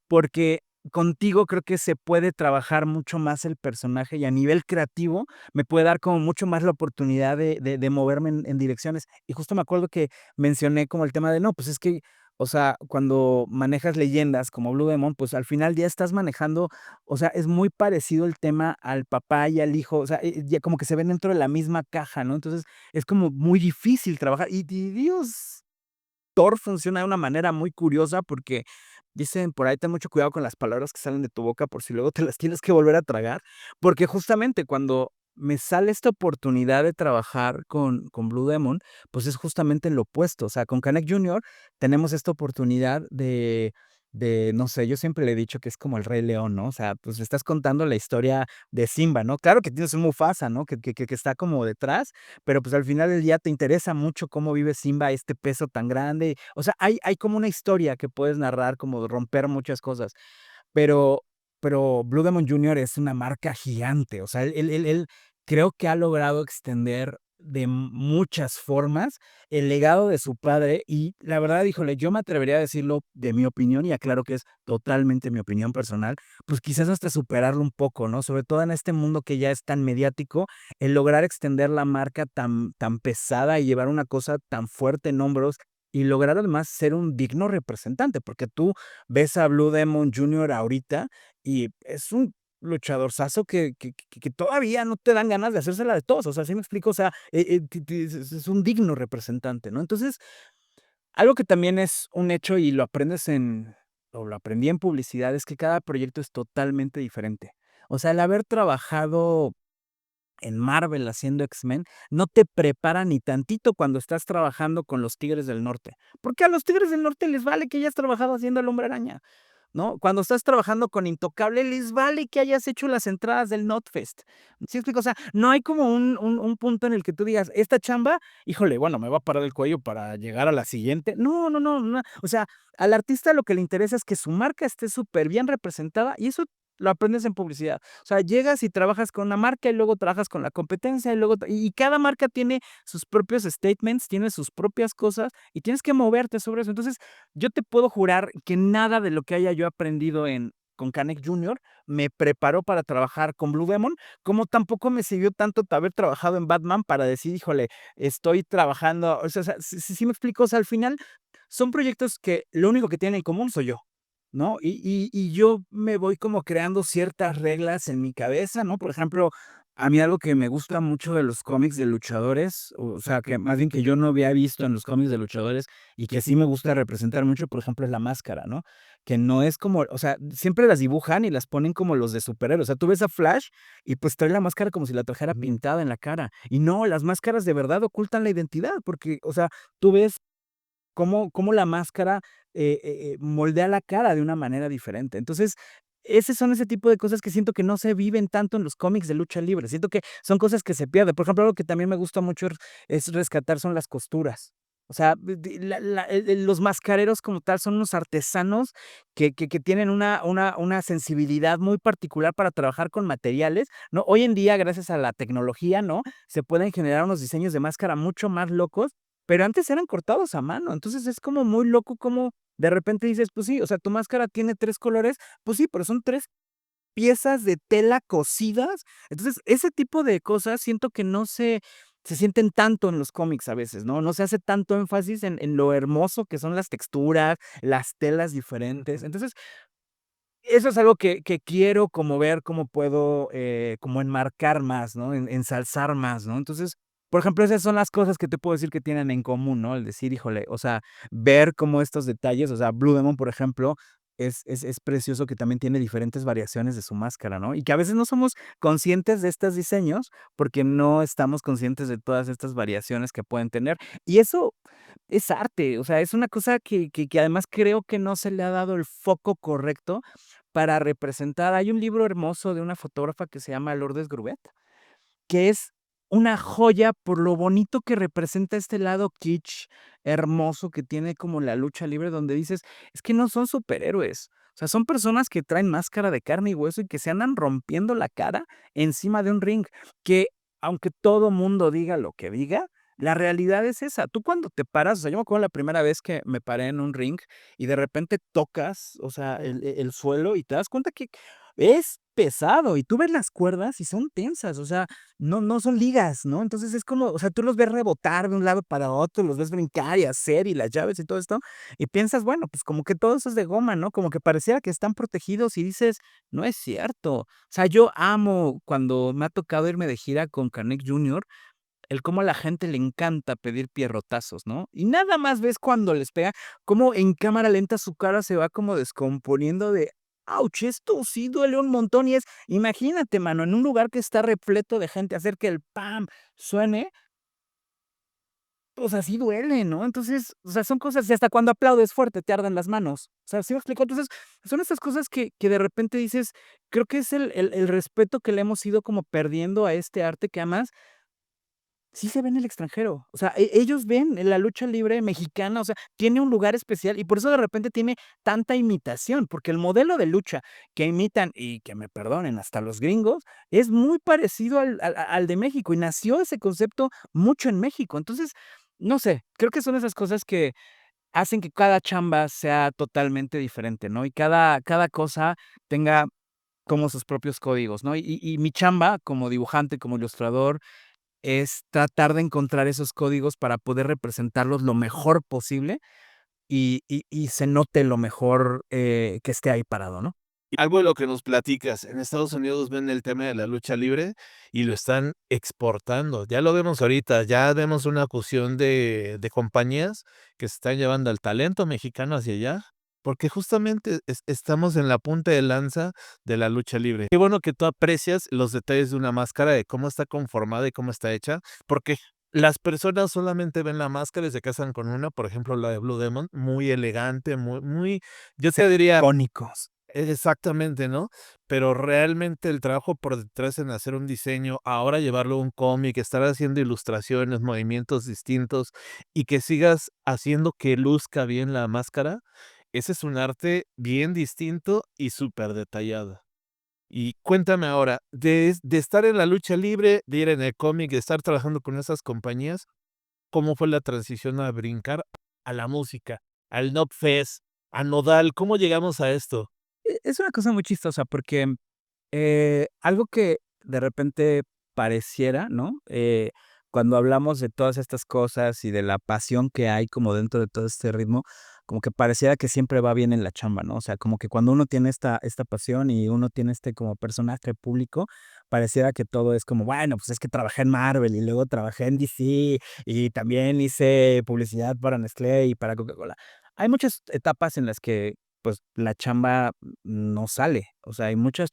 porque contigo creo que se puede trabajar mucho más el personaje y a nivel creativo me puede dar como mucho más la oportunidad de moverme en direcciones". Y justo me acuerdo que mencioné como el tema de, no, pues es que, o sea, cuando manejas leyendas como Blue Demon, pues al final ya estás manejando, o sea, es muy parecido el tema al papá y al hijo, o sea, ya como que se ven dentro de la misma caja, ¿no? Entonces es como muy difícil trabajar y Dios. Thor funciona de una manera muy curiosa porque dicen por ahí: "Ten mucho cuidado con las palabras que salen de tu boca, por si luego te las tienes que volver a tragar", porque justamente cuando me sale esta oportunidad de trabajar con Blue Demon, pues es justamente lo opuesto. O sea, con Canek Junior tenemos esta oportunidad de, no sé, yo siempre le he dicho que es como el Rey León, ¿no? O sea, pues le estás contando la historia de Simba, ¿no? Claro que tienes un Mufasa, ¿no? Que está como detrás, pero, pues, al final del día te interesa mucho cómo vive Simba este peso tan grande. O sea, hay como una historia que puedes narrar, como romper muchas cosas. Pero Blue Demon Junior es una marca gigante, o sea, él creo que ha logrado extender de muchas formas el legado de su padre y la verdad, híjole, yo me atrevería a decirlo de mi opinión, y aclaro que es totalmente mi opinión personal, pues, quizás hasta superarlo un poco, ¿no? Sobre todo en este mundo que ya es tan mediático, el lograr extender la marca tan pesada y llevar una cosa tan fuerte en hombros, y lograr además ser un digno representante, porque tú ves a Blue Demon Junior ahorita y es un luchadorzazo que todavía no te dan ganas de hacérsela de todos, o sea, ¿sí me explico? O sea, ti es un digno representante, ¿no? Entonces, algo que también es un hecho y lo aprendes o lo aprendí en publicidad, es que cada proyecto es totalmente diferente. O sea, el haber trabajado en Marvel haciendo X-Men, no te prepara ni tantito cuando estás trabajando con los Tigres del Norte, porque a los Tigres del Norte les vale que hayas trabajado haciendo el Hombre Araña, ¿no? Cuando estás trabajando con Intocable, les vale que hayas hecho las entradas del NotFest. ¿Sí me explico? O sea, no hay como un punto en el que tú digas: "Esta chamba, híjole, bueno, me va a parar el cuello para llegar a la siguiente". No, no, no, no. O sea, al artista lo que le interesa es que su marca esté súper bien representada y eso lo aprendes en publicidad. O sea, llegas y trabajas con una marca y luego trabajas con la competencia y luego y cada marca tiene sus propios statements, tiene sus propias cosas y tienes que moverte sobre eso. Entonces, yo te puedo jurar que nada de lo que haya yo aprendido con Canek Junior me preparó para trabajar con Blue Demon, como tampoco me sirvió tanto haber trabajado en Batman para decir: "Híjole, estoy trabajando", o sea, ¿sí me explico? O sea, al final son proyectos que lo único que tienen en común soy yo, ¿no? Y yo me voy como creando ciertas reglas en mi cabeza, ¿no? Por ejemplo, A mí algo que me gusta mucho de los cómics de luchadores, o sea, que más bien que yo no había visto en los cómics de luchadores y que sí me gusta representar mucho, por ejemplo, es la máscara, ¿no? Que no es como, o sea, siempre las dibujan y las ponen como los de superhéroes. O sea, tú ves a Flash y pues trae la máscara como si la trajera pintada en la cara. Y no, las máscaras de verdad ocultan la identidad, porque, o sea, tú ves cómo la máscara, moldea la cara de una manera diferente. Entonces, esos son ese tipo de cosas que siento que no se viven tanto en los cómics de lucha libre. Siento que son cosas que se pierden. Por ejemplo, algo que también me gusta mucho es rescatar son las costuras. O sea, los mascareros como tal son unos artesanos que tienen una sensibilidad muy particular para trabajar con materiales, ¿no? Hoy en día, gracias a la tecnología, ¿no? Se pueden generar unos diseños de máscara mucho más locos, pero antes eran cortados a mano. Entonces, es como muy loco como de repente dices, pues sí, o sea, tu máscara tiene 3 colores, pues sí, pero son 3 piezas de tela cosidas. Entonces, ese tipo de cosas siento que no se sienten tanto en los cómics a veces, ¿no? No se hace tanto énfasis en lo hermoso que son las texturas, las telas diferentes. Entonces, eso es algo que quiero como ver cómo puedo, como enmarcar más, ¿no? Ensalzar más, ¿no? Entonces, por ejemplo, esas son las cosas que te puedo decir que tienen en común, ¿no? El decir, híjole, o sea, ver cómo estos detalles, o sea, Blue Demon, por ejemplo, es precioso que también tiene diferentes variaciones de su máscara, ¿no? Y que a veces no somos conscientes de estos diseños, porque no estamos conscientes de todas estas variaciones que pueden tener. Y eso es arte, o sea, es una cosa que además creo que no se le ha dado el foco correcto para representar. Hay un libro hermoso de una fotógrafa que se llama Lourdes Grubet, que es una joya por lo bonito que representa este lado kitsch, hermoso que tiene como la lucha libre, donde dices, es que no son superhéroes. O sea, son personas que traen máscara de carne y hueso y que se andan rompiendo la cara encima de un ring, que aunque todo mundo diga lo que diga, la realidad es esa. Tú cuando te paras, o sea, yo me acuerdo la primera vez que me paré en un ring y de repente tocas, o sea, el suelo y te das cuenta que es pesado y tú ves las cuerdas y son tensas, o sea, no son ligas, ¿no? Entonces es como, o sea, tú los ves rebotar de un lado para otro, los ves brincar y hacer y las llaves y todo esto, y piensas, bueno, pues como que todo eso es de goma, ¿no? Como que pareciera que están protegidos y dices, no es cierto. O sea, yo amo cuando me ha tocado irme de gira con Canek Junior, el cómo a la gente le encanta pedir pierrotazos, ¿no? Y nada más ves cuando les pega, cómo en cámara lenta su cara se va como descomponiendo de, ¡auch! Esto sí duele un montón y es, imagínate, mano, en un lugar que está repleto de gente, hacer que el pam suene, pues así duele, ¿no? Entonces, o sea, son cosas, y hasta cuando aplaudes fuerte te arden las manos. O sea, ¿sí me explico? Entonces, son estas cosas que de repente dices, creo que es el respeto que le hemos ido como perdiendo a este arte que además sí se ve en el extranjero. O sea, ellos ven la lucha libre mexicana, o sea, tiene un lugar especial y por eso de repente tiene tanta imitación, porque el modelo de lucha que imitan, y que me perdonen, hasta los gringos, es muy parecido al de México y nació ese concepto mucho en México. Entonces, no sé, creo que son esas cosas que hacen que cada chamba sea totalmente diferente, ¿no? Y cada cosa tenga como sus propios códigos, ¿no? Y mi chamba como dibujante, como ilustrador, es tratar de encontrar esos códigos para poder representarlos lo mejor posible y se note lo mejor, que esté ahí parado, ¿no? Y algo de lo que nos platicas, en Estados Unidos ven el tema de la lucha libre y lo están exportando. Ya lo vemos ahorita, ya vemos una fusión de compañías que se están llevando al talento mexicano hacia allá, porque justamente estamos en la punta de lanza de la lucha libre. Qué bueno que tú aprecias los detalles de una máscara, de cómo está conformada y cómo está hecha, porque las personas solamente ven la máscara y se casan con una, por ejemplo, la de Blue Demon, muy elegante, muy, yo te diría Icónicos. exactamente, ¿no? Pero realmente el trabajo por detrás en hacer un diseño, ahora llevarlo a un cómic, estar haciendo ilustraciones, movimientos distintos y que sigas haciendo que luzca bien la máscara, ese es un arte bien distinto y súper detallado. Y cuéntame ahora, de estar en la lucha libre, de ir en el cómic, de estar trabajando con esas compañías, ¿cómo fue la transición a brincar a la música, al Knotfest, a Nodal? ¿Cómo llegamos a esto? Es una cosa muy chistosa porque, algo que de repente pareciera, ¿no? Cuando hablamos de todas estas cosas y de la pasión que hay como dentro de todo este ritmo, como que pareciera que siempre va bien en la chamba, ¿no? O sea, como que cuando uno tiene esta pasión y uno tiene como personaje público, pareciera que todo es como, bueno, pues es que trabajé en Marvel y luego trabajé en DC y también hice publicidad para Nestlé y para Coca-Cola. Hay muchas etapas en las que, pues, la chamba no sale. O sea, hay muchas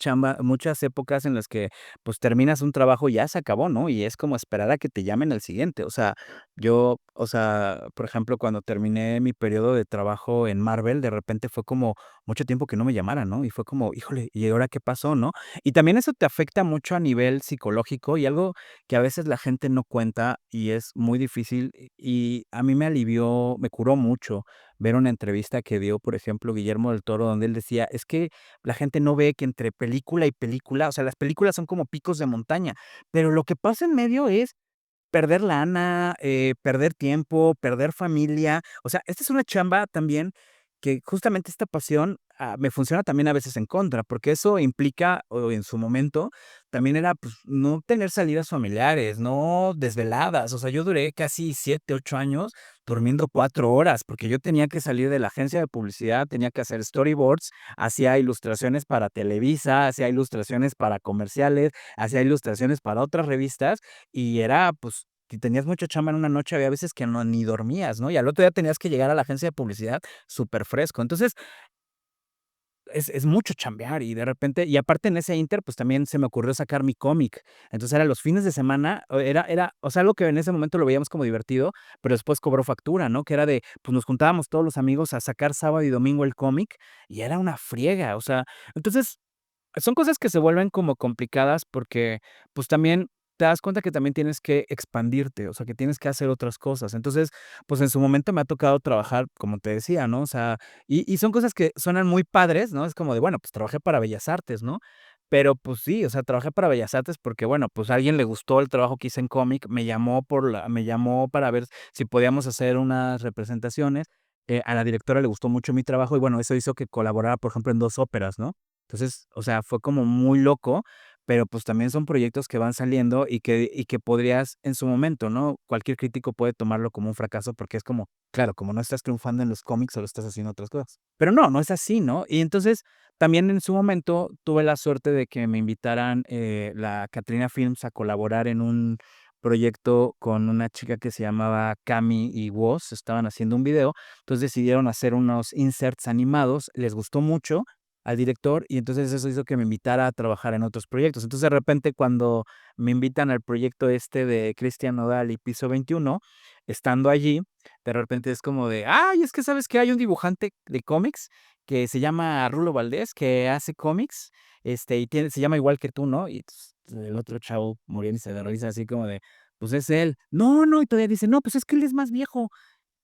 épocas en las que, pues, terminas un trabajo y ya se acabó, ¿no? Y es como esperar a que te llamen al siguiente. O sea, por ejemplo, cuando terminé mi periodo de trabajo en Marvel, de repente fue como mucho tiempo que no me llamaran, ¿no? Y fue como, híjole, ¿y ahora qué pasó, no? Y también eso te afecta mucho a nivel psicológico y algo que a veces la gente no cuenta y es muy difícil y a mí me curó mucho ver una entrevista que dio, por ejemplo, Guillermo del Toro, donde él decía, es que la gente no ve que entre película y película, o sea, las películas son como picos de montaña, pero lo que pasa en medio es perder lana, perder tiempo, perder familia. O sea, esta es una chamba también que justamente esta pasión, me funciona también a veces en contra, porque eso implica, o en su momento, también era, pues, no tener salidas familiares, no desveladas. O sea, yo duré casi 7, 8 años durmiendo 4 horas, porque yo tenía que salir de la agencia de publicidad, tenía que hacer storyboards, hacía ilustraciones para Televisa, hacía ilustraciones para comerciales, hacía ilustraciones para otras revistas, y era, pues, si tenías mucha chamba en una noche, había veces que no ni dormías, ¿no? Y al otro día tenías que llegar a la agencia de publicidad súper fresco. Entonces, es mucho chambear y de repente y aparte en ese inter, pues, también se me ocurrió sacar mi cómic. Entonces, era los fines de semana, o sea, algo que en ese momento lo veíamos como divertido, pero después cobró factura, ¿no? Que era de, pues, nos juntábamos todos los amigos a sacar sábado y domingo el cómic, y era una friega, o sea, entonces son cosas que se vuelven como complicadas porque, pues, también te das cuenta que también tienes que expandirte, o sea, que tienes que hacer otras cosas. Entonces, pues, en su momento me ha tocado trabajar, como te decía, ¿no? O sea, y son cosas que suenan muy padres, ¿no? Es como de, bueno, pues, trabajé para Bellas Artes, ¿no? Pero, pues sí, o sea, trabajé para Bellas Artes porque, bueno, pues, a alguien le gustó el trabajo que hice en cómic, me llamó para ver si podíamos hacer unas representaciones, a la directora le gustó mucho mi trabajo y, bueno, eso hizo que colaborara, por ejemplo, en 2 óperas, ¿no? Entonces, o sea, fue como muy loco, pero, pues, también son proyectos que van saliendo y que podrías en su momento, ¿no? Cualquier crítico puede tomarlo como un fracaso porque es como, claro, como no estás triunfando en los cómics, solo estás haciendo otras cosas. Pero no, no es así, ¿no? Y entonces, también en su momento tuve la suerte de que me invitaran, la Catrina Films a colaborar en un proyecto con una chica que se llamaba Cami y Woz, estaban haciendo un video, entonces decidieron hacer unos inserts animados, les gustó mucho al director y entonces eso hizo que me invitara a trabajar en otros proyectos. Entonces, de repente, cuando me invitan al proyecto este de Cristian Nodal y Piso 21, estando allí, de repente es como de, ay, es que sabes que hay un dibujante de cómics que se llama Rulo Valdés, que hace cómics, y se llama igual que tú, ¿no? Y el otro chavo muriéndose de risa, así como de, pues es él. No, no, y todavía dice, no, pues es que él es más viejo.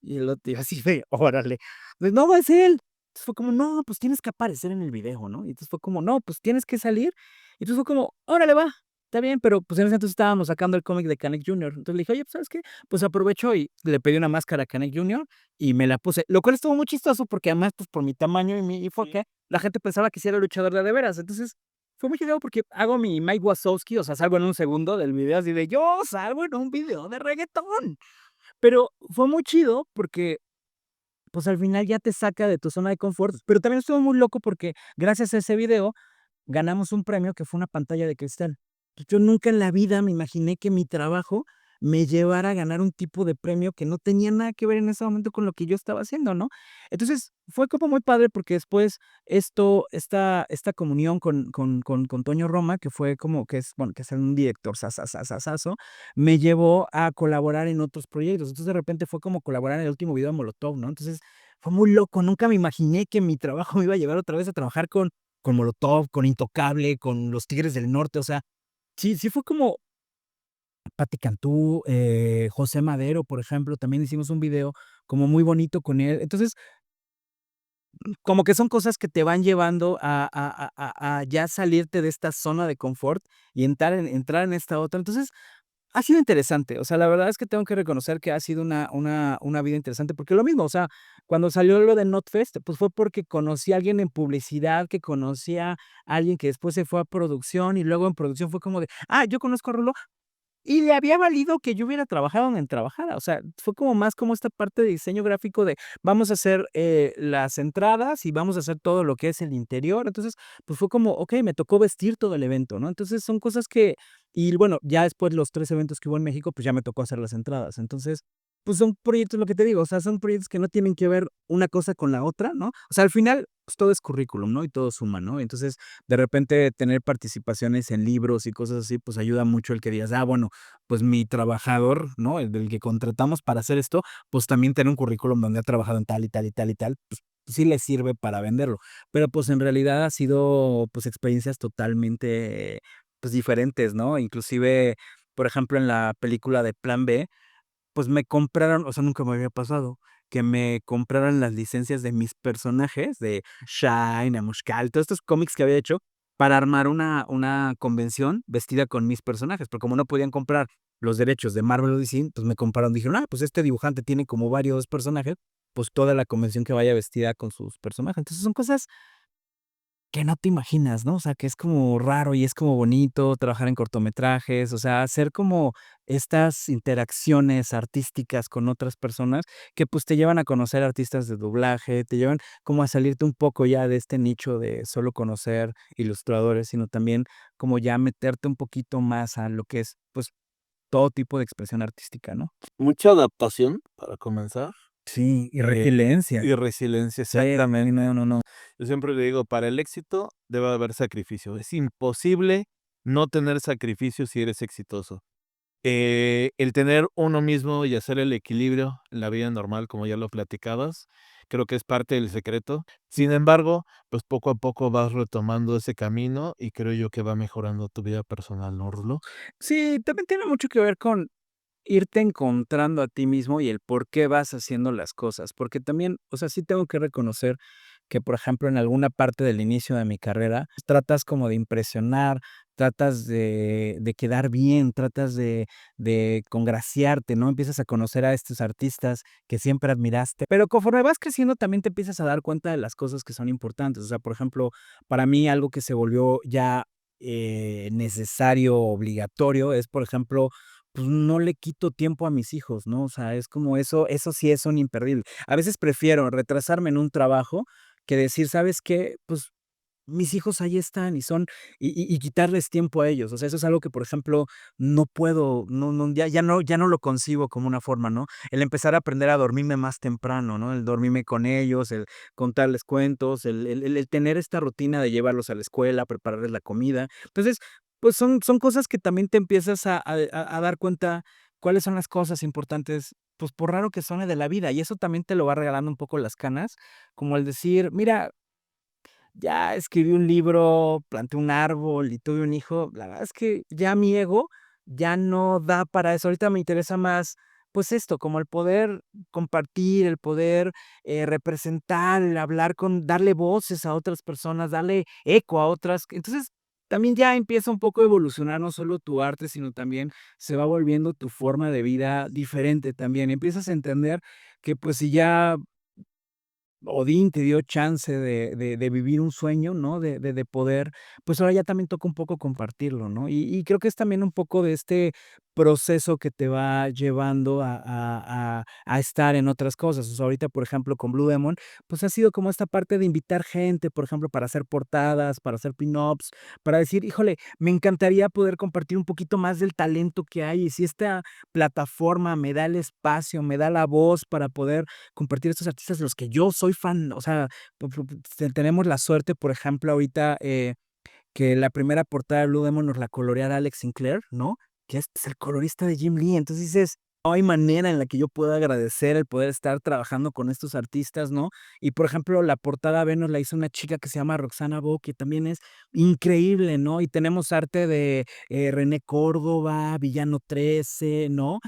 Y el otro, y así de, órale. Pues, no, es él. Entonces fue como, no, pues tienes que aparecer en el video, ¿no? Y entonces fue como, no, pues tienes que salir. Y entonces fue como, órale, va, está bien, pero pues en ese entonces estábamos sacando el cómic de Canek Jr. Entonces le dije, oye, pues ¿sabes qué? Pues aprovecho y le pedí una máscara a Canek Jr. y me la puse. Lo cual estuvo muy chistoso porque además, pues por mi tamaño y mi enfoque, la gente pensaba que sí era luchador de veras. Entonces fue muy chido porque hago mi Mike Wazowski, o sea, salgo en un segundo del video así de yo salgo en un video de reggaetón. Pero fue muy chido porque pues, al final ya te saca de tu zona de confort, pero también estuvo muy loco porque gracias a ese video ganamos un premio que fue una pantalla de cristal. Yo nunca en la vida me imaginé que mi trabajo me llevara a ganar un tipo de premio que no tenía nada que ver en ese momento con lo que yo estaba haciendo, ¿no? Entonces, fue como muy padre porque después esta comunión con Toño Roma, que fue como que es, bueno, que es un director sasasasasazo, me llevó a colaborar en otros proyectos. Entonces, de repente fue como colaborar en el último video de Molotov, ¿no? Entonces, fue muy loco, nunca me imaginé que mi trabajo me iba a llevar otra vez a trabajar con Molotov, con Intocable, con los Tigres del Norte, o sea, sí fue como Pati Cantú, José Madero, por ejemplo, también hicimos un video como muy bonito con él. Entonces, como que son cosas que te van llevando a ya salirte de esta zona de confort y entrar en esta otra. Entonces, ha sido interesante, o sea, la verdad es que tengo que reconocer que ha sido una vida interesante, porque lo mismo, o sea, cuando salió lo de NotFest, pues, fue porque conocí a alguien en publicidad, que conocía a alguien que después se fue a producción, y luego en producción fue como de: "Ah, yo conozco a Rulo", y le había valido que yo hubiera trabajado donde trabajara, o sea, fue como más como esta parte de diseño gráfico de vamos a hacer, las entradas y vamos a hacer todo lo que es el interior. Entonces, pues, fue como, okey, me tocó vestir todo el evento, ¿no? Entonces, son cosas que y bueno, ya después los 3 eventos que hubo en México, pues, ya me tocó hacer las entradas. Entonces, pues, son proyectos, lo que te digo, o sea, son proyectos que no tienen que ver una cosa con la otra, ¿no? O sea, al final, pues, todo es currículum, ¿no? Y todo suma, ¿no? Entonces, de repente, tener participaciones en libros y cosas así, pues, ayuda mucho el que digas: "Ah, bueno, pues, mi trabajador, ¿no? El del que contratamos para hacer esto, pues, también tiene un currículum donde ha trabajado en tal y tal y tal y tal", pues, sí le sirve para venderlo. Pero, pues, en realidad ha sido, pues, experiencias totalmente, pues, diferentes, ¿no? Inclusive, por ejemplo, en la película de Plan B, pues, me compraron, o sea, nunca me había pasado, que me compraran las licencias de mis personajes, de Shine, Amushkal, todos estos cómics que había hecho, para armar una convención vestida con mis personajes, pero como no podían comprar los derechos de Marvel o DC, pues, me compraron, dijeron: "Ah, pues, este dibujante tiene como varios personajes, pues, toda la convención que vaya vestida con sus personajes". Entonces, son cosas que no te imaginas, ¿no? O sea, que es como raro y es como bonito trabajar en cortometrajes, o sea, hacer como estas interacciones artísticas con otras personas que, pues, te llevan a conocer artistas de doblaje, te llevan como a salirte un poco ya de este nicho de solo conocer ilustradores, sino también como ya meterte un poquito más a lo que es, pues, todo tipo de expresión artística, ¿no? Mucha adaptación, para comenzar, Sí, y eh, resiliencia. y resiliencia, Sí, exactamente. no, no, no. Yo siempre le digo, para el éxito debe haber sacrificio. Es imposible no tener sacrificio si eres exitoso. El tener uno mismo y hacer el equilibrio en la vida normal, como ya lo platicabas, creo que es parte del secreto. Sin embargo, pues poco a poco vas retomando ese camino y creo yo que va mejorando tu vida personal, ¿no, Rulo? Sí, también tiene mucho que ver con irte encontrando a ti mismo y el por qué vas haciendo las cosas, porque también, o sea, sí tengo que reconocer que, por ejemplo, en alguna parte del inicio de mi carrera, tratas como de impresionar, tratas de quedar bien, tratas de congraciarte, ¿no? Empiezas a conocer a estos artistas que siempre admiraste, pero conforme vas creciendo también te empiezas a dar cuenta de las cosas que son importantes. O sea, por ejemplo, para mí algo que se volvió ya, necesario, obligatorio, es, por ejemplo, pues, no le quito tiempo a mis hijos, ¿no? O sea, es como eso sí es un imperdible. A veces prefiero retrasarme en un trabajo que decir: "¿Sabes qué? Pues, mis hijos ahí están y son", y quitarles tiempo a ellos. O sea, eso es algo que, por ejemplo, no puedo, ya no lo concibo como una forma, ¿no? El empezar a aprender a dormirme más temprano, ¿no? El dormirme con ellos, el contarles cuentos, el tener esta rutina de llevarlos a la escuela, prepararles la comida. Entonces, pues, son cosas que también te empiezas a dar cuenta cuáles son las cosas importantes, pues, por raro que suene de la vida, y eso también te lo va regalando un poco las canas, como el decir: "Mira, ya escribí un libro, planté un árbol y tuve un hijo, la verdad es que ya mi ego ya no da para eso. Ahorita me interesa más, pues esto, como el poder compartir, el poder representar, el hablar con, darle voces a otras personas, darle eco a otras. Entonces, también ya empieza un poco a evolucionar no solo tu arte, sino también se va volviendo tu forma de vida diferente también. Empiezas a entender que pues si ya Odín te dio chance de vivir un sueño, ¿no? De poder, pues, ahora ya también toca un poco compartirlo, ¿no? Y creo que es también un poco de este proceso que te va llevando a estar en otras cosas. O sea, ahorita, por ejemplo, con Blue Demon, pues, ha sido como esta parte de invitar gente, por ejemplo, para hacer portadas, para hacer pin-ups, para decir: "Híjole, me encantaría poder compartir un poquito más del talento que hay, y si esta plataforma me da el espacio, me da la voz para poder compartir estos artistas de los que yo soy fan, o sea, tenemos la suerte, por ejemplo, ahorita, que la primera portada de Blue Demon nos la coloreara Alex Sinclair, ¿no? Que es el colorista de Jim Lee. Entonces dices, no hay manera en la que yo pueda agradecer el poder estar trabajando con estos artistas, ¿no? Y, por ejemplo, la portada B nos la hizo una chica que se llama Roxana Bo, que también es increíble, ¿no? Y tenemos arte de, René Córdoba, Villano 13, ¿no?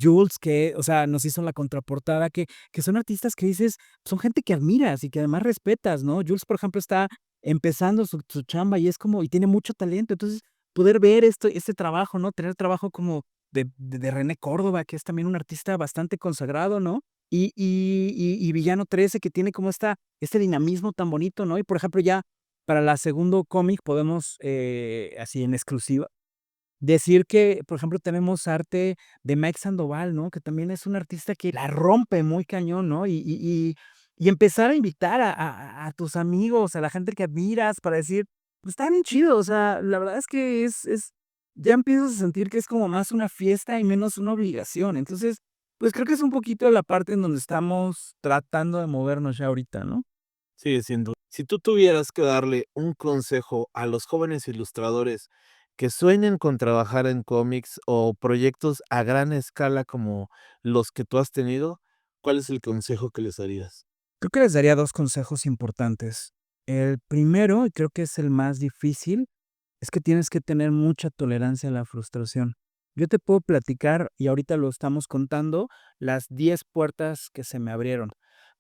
Jules, que, o sea, nos hizo la contraportada, que son artistas que dices, son gente que admiras y que además respetas, ¿no? Jules, por ejemplo, está empezando su chamba y es como y tiene mucho talento. Entonces, poder ver este trabajo, ¿no? Tener trabajo como de René Córdoba, que es también un artista bastante consagrado, ¿no? Y Villano 13, que tiene como este dinamismo tan bonito, ¿no? Y, por ejemplo, ya para la segundo cómic podemos, así en exclusiva Decir que, por ejemplo, tenemos arte de Mike Sandoval, ¿no? Que también es un artista que la rompe muy cañón, ¿no? Y empezar a invitar a tus amigos, a la gente que admiras para decir: "Pues está bien chido", o sea, la verdad es que es ya empiezas a sentir que es como más una fiesta y menos una obligación. Entonces, pues creo que es un poquito la parte en donde estamos tratando de movernos ya ahorita, ¿no? Sí, sin duda. Si tú tuvieras que darle un consejo a los jóvenes ilustradores que sueñen con trabajar en cómics o proyectos a gran escala como los que tú has tenido, ¿cuál es el consejo que les darías? Creo que les daría 2 consejos importantes. El primero, y creo que es el más difícil, es que tienes que tener mucha tolerancia a la frustración. Yo te puedo platicar, y ahorita lo estamos contando, las 10 puertas que se me abrieron.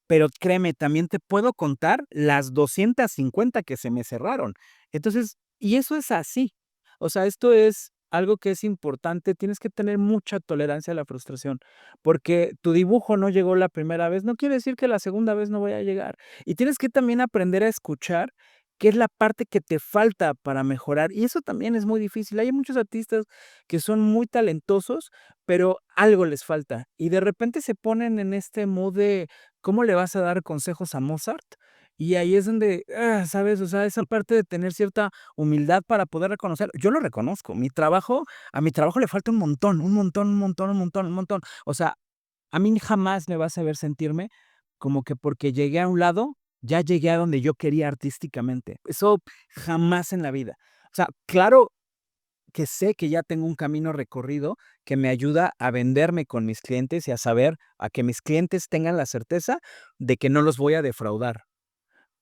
Pero créeme, también te puedo contar las 250 que se me cerraron. Entonces, y eso es así. O sea, esto es algo que es importante, tienes que tener mucha tolerancia a la frustración, porque tu dibujo no llegó la primera vez, no quiere decir que la segunda vez no vaya a llegar. Y tienes que también aprender a escuchar qué es la parte que te falta para mejorar, y eso también es muy difícil. Hay muchos artistas que son muy talentosos, pero algo les falta, y de repente se ponen en este mood de ¿cómo le vas a dar consejos a Mozart? Y ahí es donde, ¿sabes? O sea, esa parte de tener cierta humildad para poder reconocer. Yo lo reconozco, a mi trabajo le falta un montón, un montón, un montón, un montón, un montón. O sea, a mí jamás me vas a ver sentirme como que porque llegué a un lado, ya llegué a donde yo quería artísticamente. Eso jamás en la vida. O sea, claro que sé que ya tengo un camino recorrido que me ayuda a venderme con mis clientes y a saber a que mis clientes tengan la certeza de que no los voy a defraudar.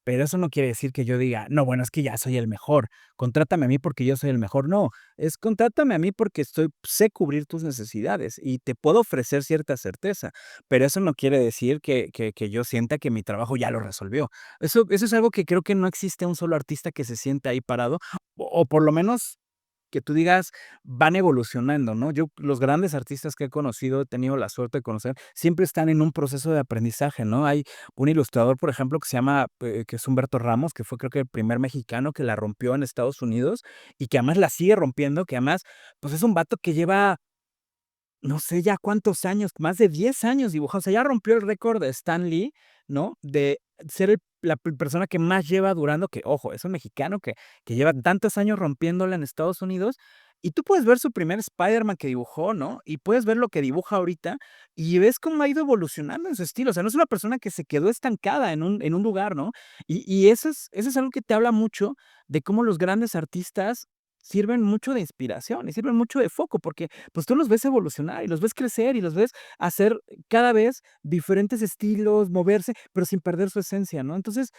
Pero eso no quiere decir que yo diga: "No, bueno, es que ya soy el mejor, contrátame a mí porque yo soy el mejor". No, es contrátame a mí porque sé cubrir tus necesidades y te puedo ofrecer cierta certeza, pero eso no quiere decir que yo sienta que mi trabajo ya lo resolvió. Eso es algo que creo que no existe un solo artista que se sienta ahí parado, o por lo menos que tú digas, van evolucionando, ¿no? Yo, los grandes artistas que he conocido, he tenido la suerte de conocer, siempre están en un proceso de aprendizaje, ¿no? Hay un ilustrador, por ejemplo, que se llama, que es Humberto Ramos, que fue creo que el primer mexicano que la rompió en Estados Unidos y que además la sigue rompiendo, que además, pues es un vato que lleva no sé ya cuántos años, más de 10 años dibujando, o sea, ya rompió el récord de Stan Lee, ¿no? De ser la persona que más lleva durando, que ojo, es un mexicano que lleva tantos años rompiéndola en Estados Unidos, y tú puedes ver su primer Spider-Man que dibujó, ¿no? Y puedes ver lo que dibuja ahorita, y ves cómo ha ido evolucionando en su estilo, o sea, no es una persona que se quedó estancada en un lugar, ¿no? Y eso es algo que te habla mucho de cómo los grandes artistas sirven mucho de inspiración y sirven mucho de foco, porque pues tú los ves evolucionar y los ves crecer y los ves hacer cada vez diferentes estilos, moverse, pero sin perder su esencia, ¿no? Entonces,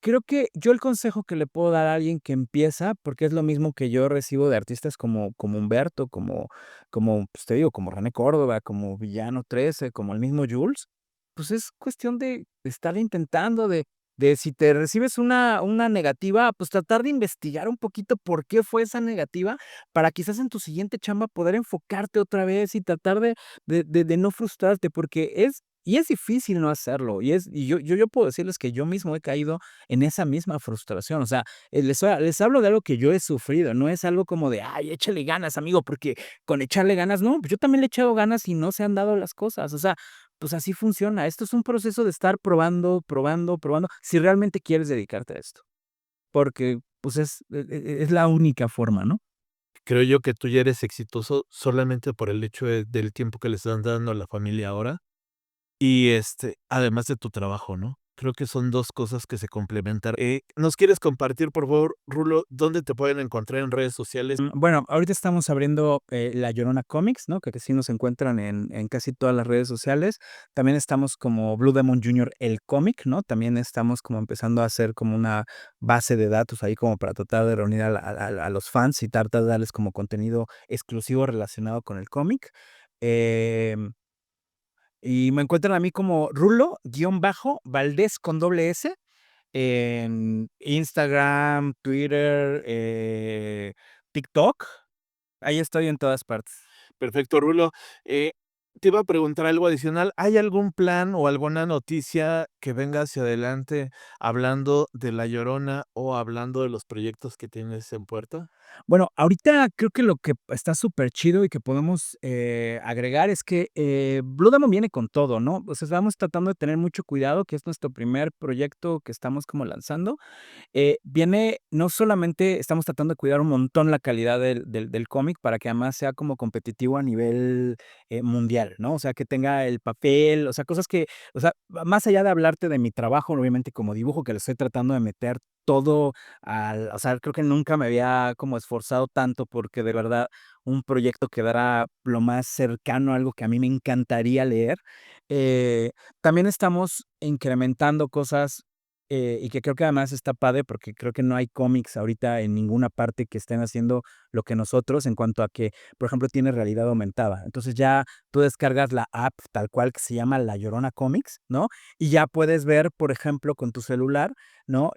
creo que yo el consejo que le puedo dar a alguien que empieza, porque es lo mismo que yo recibo de artistas como Humberto, pues te digo, como René Córdoba, como Villano 13, como el mismo Jules, pues es cuestión de estar intentando, de si te recibes una negativa, pues tratar de investigar un poquito por qué fue esa negativa, para quizás en tu siguiente chamba poder enfocarte otra vez y tratar de no frustrarte, porque es difícil no hacerlo, y yo puedo decirles que yo mismo he caído en esa misma frustración, o sea, les hablo de algo que yo he sufrido, no es algo como de: "Ay, échale ganas, amigo", porque con echarle ganas, no, pues yo también le he echado ganas y no se han dado las cosas, o sea, pues así funciona. Esto es un proceso de estar probando, probando, probando, si realmente quieres dedicarte a esto, porque, pues, es la única forma, ¿no? Creo yo que tú ya eres exitoso solamente por el hecho del tiempo que le estás dando a la familia ahora. Y, además de tu trabajo, ¿no? Creo que son 2 cosas que se complementan. ¿Nos quieres compartir, por favor, Rulo, dónde te pueden encontrar en redes sociales? Bueno, ahorita estamos abriendo, La Llorona Comics, ¿no? Que sí nos encuentran en casi todas las redes sociales. También estamos como Blue Demon Junior, el cómic, ¿no? También estamos como empezando a hacer como una base de datos ahí como para tratar de reunir a los fans y tratar de darles como contenido exclusivo relacionado con el cómic. Em Y me encuentran a mí como Rulo-Valdés con doble S en Instagram, Twitter, TikTok. Ahí estoy en todas partes. Perfecto, Rulo. Te iba a preguntar algo adicional, ¿hay algún plan o alguna noticia que venga hacia adelante hablando de La Llorona o hablando de los proyectos que tienes en puerta? Bueno, ahorita creo que lo que está súper chido y que podemos, agregar es que, Blue Demon viene con todo, ¿no? O sea, estamos tratando de tener mucho cuidado, que es nuestro primer proyecto que estamos como lanzando. Viene no solamente estamos tratando de cuidar un montón la calidad del cómic para que además sea como competitivo a nivel, mundial, ¿no? O sea, que tenga el papel, o sea, cosas que, o sea, más allá de hablarte de mi trabajo, obviamente, como dibujo, que le estoy tratando de meter todo al o sea, creo que nunca me había como esforzado tanto porque de verdad un proyecto quedara lo más cercano a algo que a mí me encantaría leer. Eh, También estamos incrementando cosas y que creo que además está padre, porque creo que no hay cómics ahorita en ninguna parte que estén haciendo lo que nosotros, en cuanto a que, por ejemplo, tiene realidad aumentada. Entonces, ya tú descargas la app tal cual que se llama La Llorona Comics, ¿no? Y ya puedes ver, por ejemplo, con tu celular, ¿no?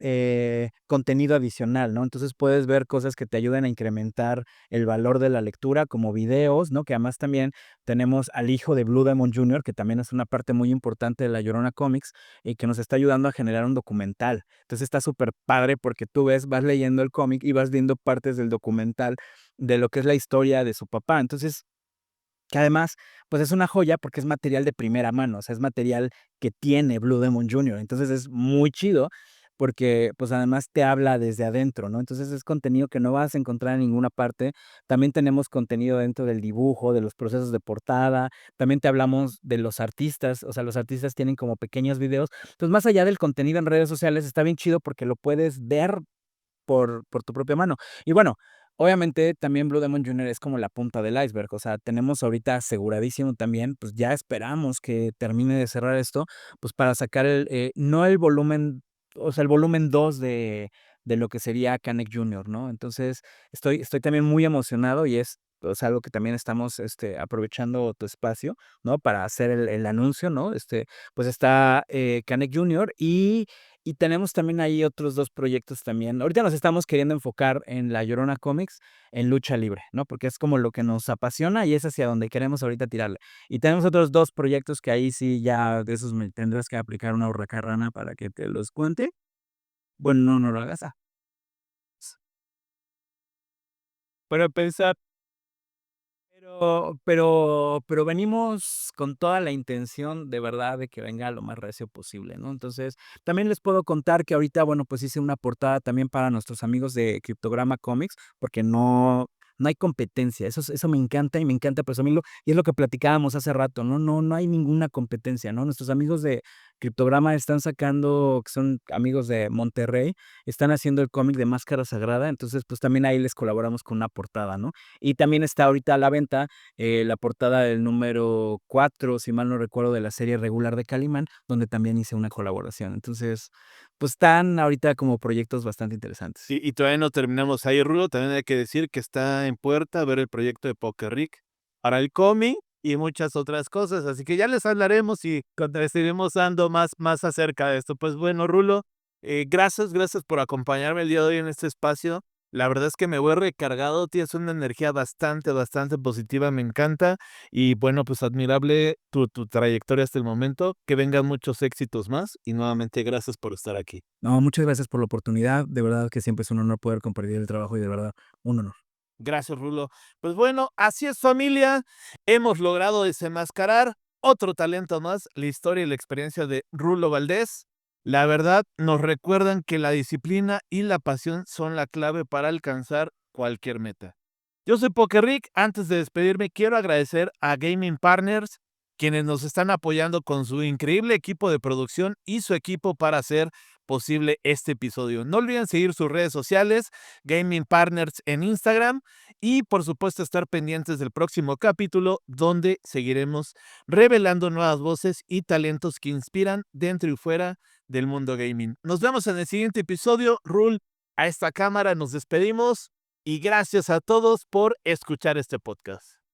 Contenido adicional, ¿no? Entonces, puedes ver cosas que te ayuden a incrementar el valor de la lectura, como videos, ¿no? Que además también tenemos al hijo de Blue Demon Jr., que también es una parte muy importante de La Llorona Comics, y que nos está ayudando a generar un documental. Entonces está súper padre porque tú vas leyendo el cómic y vas viendo partes del documental de lo que es la historia de su papá. Entonces, que además, pues es una joya porque es material de primera mano, o sea, es material que tiene Blue Demon Jr. Entonces es muy chido porque, pues, además te habla desde adentro, ¿no? Entonces es contenido que no vas a encontrar en ninguna parte. También tenemos contenido dentro del dibujo, de los procesos de portada, también te hablamos de los artistas, o sea, los artistas tienen como pequeños videos. Entonces, más allá del contenido en redes sociales, está bien chido porque lo puedes ver por tu propia mano. Y bueno, obviamente también Blue Demon Jr. es como la punta del iceberg, o sea, tenemos ahorita aseguradísimo también, pues ya esperamos que termine de cerrar esto, pues para sacar no el volumen, o sea, el volumen 2 de lo que sería Canek Jr., ¿no? Entonces, estoy también muy emocionado y es, pues, algo que también estamos, aprovechando tu espacio, ¿no? Para hacer el anuncio, ¿no? Pues está, Canek Jr. Y tenemos también ahí otros 2 proyectos también. Ahorita nos estamos queriendo enfocar en La Llorona Comics, en lucha libre, ¿no? Porque es como lo que nos apasiona y es hacia donde queremos ahorita tirarle. Y tenemos otros 2 proyectos que ahí sí ya de esos me tendrás que aplicar una hurracarrana para que te los cuente. Bueno, no lo hagas. Para empezar pero venimos con toda la intención de verdad de que venga lo más recio posible, ¿no? Entonces, también les puedo contar que ahorita, bueno, pues hice una portada también para nuestros amigos de Cryptograma Comics, porque no hay competencia. Eso me encanta y me encanta presumirlo, y es lo que platicábamos hace rato, ¿no? No hay ninguna competencia, ¿no? Nuestros amigos de Cryptograma están sacando, que son amigos de Monterrey, están haciendo el cómic de Máscara Sagrada, entonces, pues también ahí les colaboramos con una portada, ¿no? Y también está ahorita a la venta la portada del número 4 si mal no recuerdo, de la serie regular de Calimán, donde también hice una colaboración. Entonces, pues están ahorita como proyectos bastante interesantes. Y todavía no terminamos ahí, Rulo. También hay que decir que está en puerta ver el proyecto de Poker Rick para el cómic y muchas otras cosas. Así que ya les hablaremos y estaremos dando más acerca de esto. Pues bueno, Rulo, gracias por acompañarme el día de hoy en este espacio. La verdad es que me voy recargado, tienes una energía bastante positiva, me encanta. Y bueno, pues admirable tu trayectoria hasta el momento. Que vengan muchos éxitos más y nuevamente gracias por estar aquí. No, muchas gracias por la oportunidad. De verdad que siempre es un honor poder compartir el trabajo y de verdad, un honor. Gracias, Rulo. Pues bueno, así es, familia. Hemos logrado desenmascarar otro talento más, la historia y la experiencia de Rulo Valdés. La verdad, nos recuerdan que la disciplina y la pasión son la clave para alcanzar cualquier meta. Yo soy Pokerrick. Antes de despedirme, quiero agradecer a Gaming Partners, quienes nos están apoyando con su increíble equipo de producción y su equipo para hacer posible este episodio. No olviden seguir sus redes sociales, Gaming Partners en Instagram y por supuesto estar pendientes del próximo capítulo donde seguiremos revelando nuevas voces y talentos que inspiran dentro y fuera del mundo gaming. Nos vemos en el siguiente episodio. Rule, a esta cámara nos despedimos y gracias a todos por escuchar este podcast.